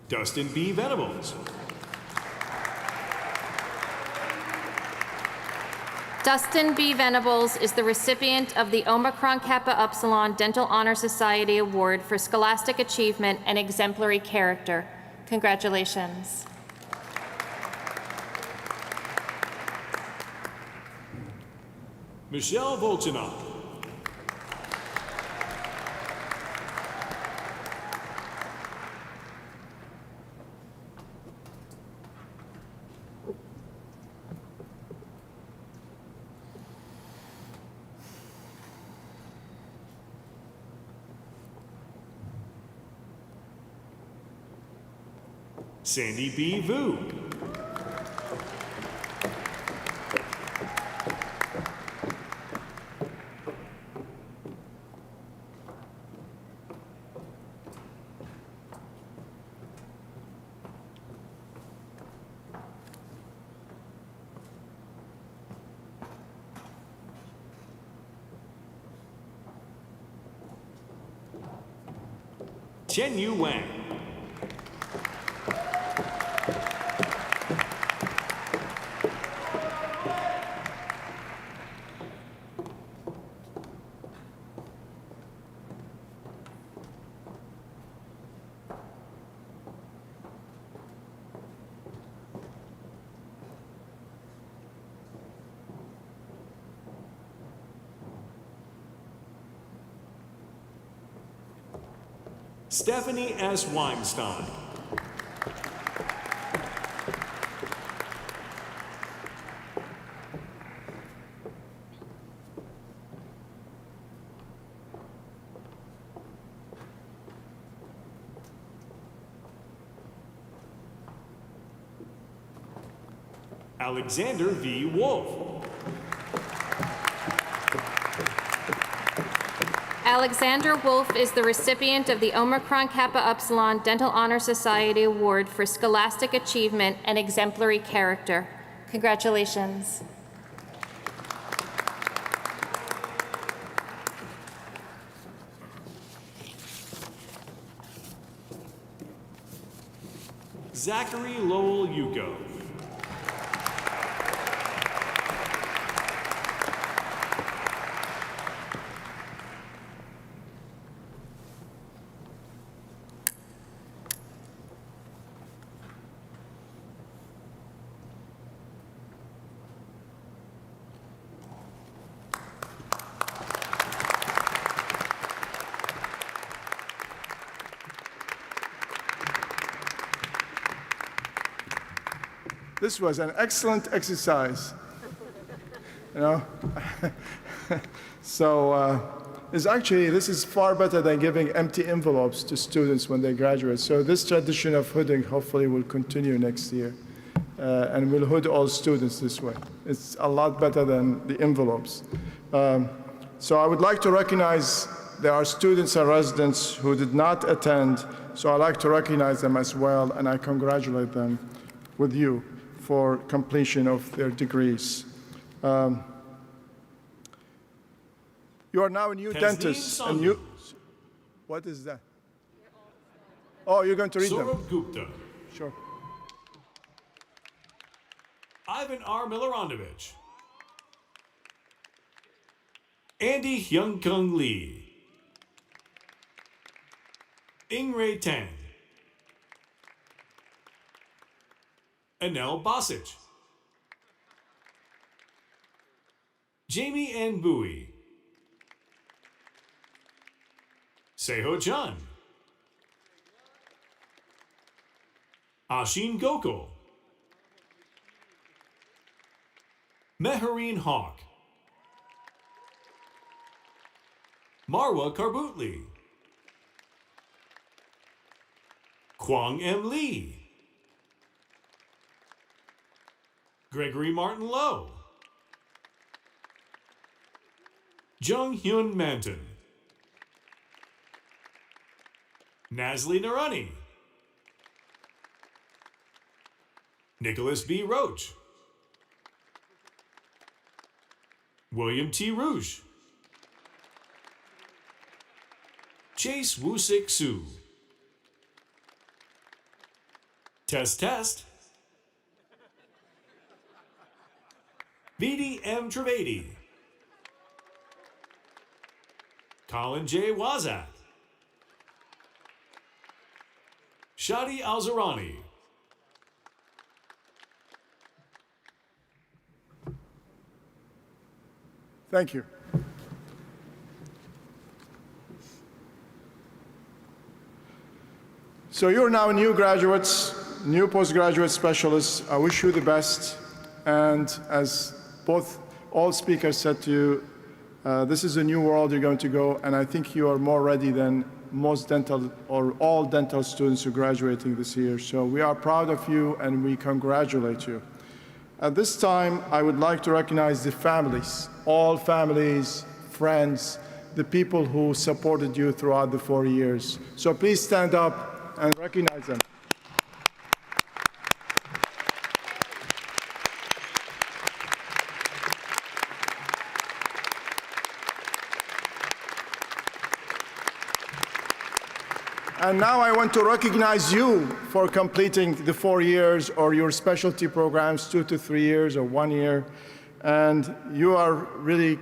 Dustin B. Venables. Dustin B. Venables is the recipient of the Omicron Kappa Upsilon Dental Honor Society Award for Scholastic Achievement and Exemplary Character. Congratulations. Michelle Volchanov. Sandy B. Vu. Chen Yu Wang. Stephanie S. Weinstein. Alexander V. Wolf. Alexander Wolf is the recipient of the Omicron Kappa Upsilon Dental Honor Society Award for Scholastic Achievement and Exemplary Character. Congratulations. Zachary Lowell Yuko. This was an excellent exercise. You know? This is far better than giving empty envelopes to students when they graduate. So this tradition of hooding hopefully will continue next year. And we'll hood all students this way. It's a lot better than the envelopes. So I would like to recognize there are students and residents who did not attend, so I'd like to recognize them as well, and I congratulate them with you for completion of their degrees. You are now a new Tasneem dentist. And Sandhu. you, what is that? Oh, you're going to read them. Saurabh Gupta. Sure. Ivan R. Miloradovich. Andy Hyung-Kung Lee. Ingray Tang. Anel Bosich. Jamie N. Bowie. Seho Chun. Ashin Gokul. Mehreen Hawk. Marwa Karbutli. Kwang M. Lee. Gregory Martin Lowe. Jung Hyun Manton. Nazli Narani. Nicholas B. Roach. William T. Rouge. Chase Woo-Sik Soo. Test. Vidi M. Trivedi. Colin J. Wazak. Shadi Alzarani. Thank you. So you're now new graduates, new postgraduate specialists. I wish you the best. And as all speakers said to you, this is a new world you're going to go, and I think you are more ready than most dental or all dental students who are graduating this year. So we are proud of you and we congratulate you. At this time, I would like to recognize the families, all families, friends, the people who supported you throughout the 4 years. So please stand up and recognize them. And now I want to recognize you for completing the 4 years or your specialty programs, 2 to 3 years or 1 year. And you are really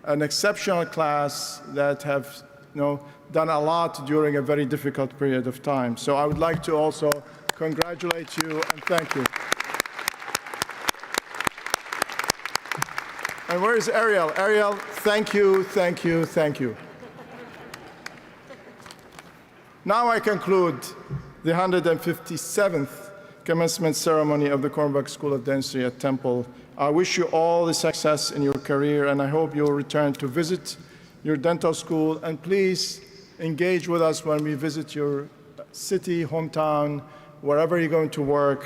an exceptional class that have done a lot during a very difficult period of time. So I would like to also congratulate you and thank you. And where is Ariel? Ariel, thank you, thank you, thank you. Now I conclude the 157th commencement ceremony of the Kornberg School of Dentistry at Temple. I wish you all the success in your career, and I hope you'll return to visit your dental school. And please engage with us when we visit your city, hometown, wherever you're going to work,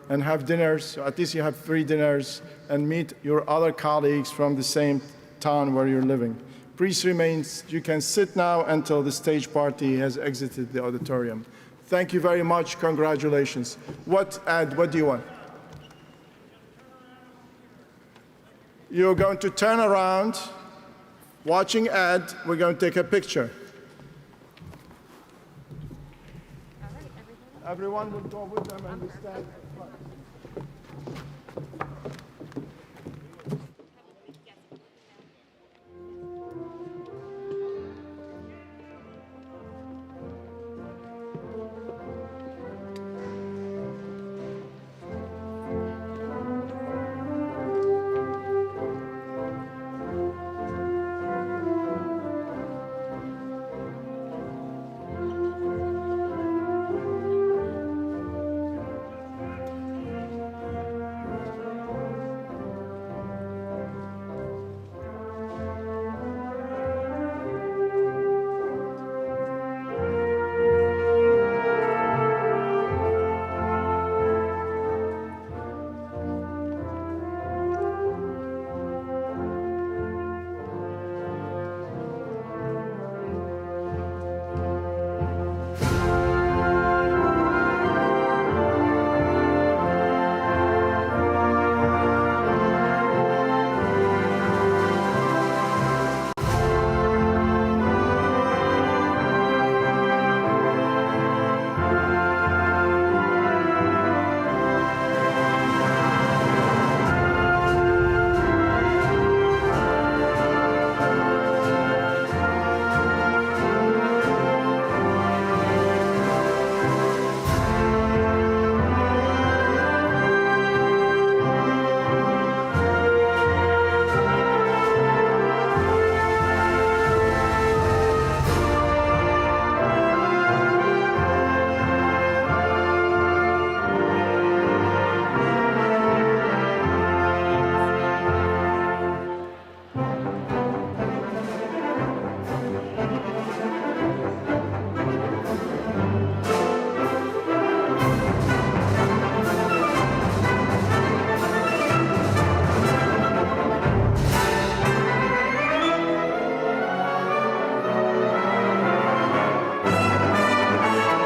and have dinners. So at least you have 3 dinners, and meet your other colleagues from the same town where you're living. Please remain. You can sit now until the stage party has exited the auditorium. Thank you very much. Congratulations. Ed, what do you want? You're going to turn around, watching Ed. We're going to take a picture. Everyone will go with them and we stand.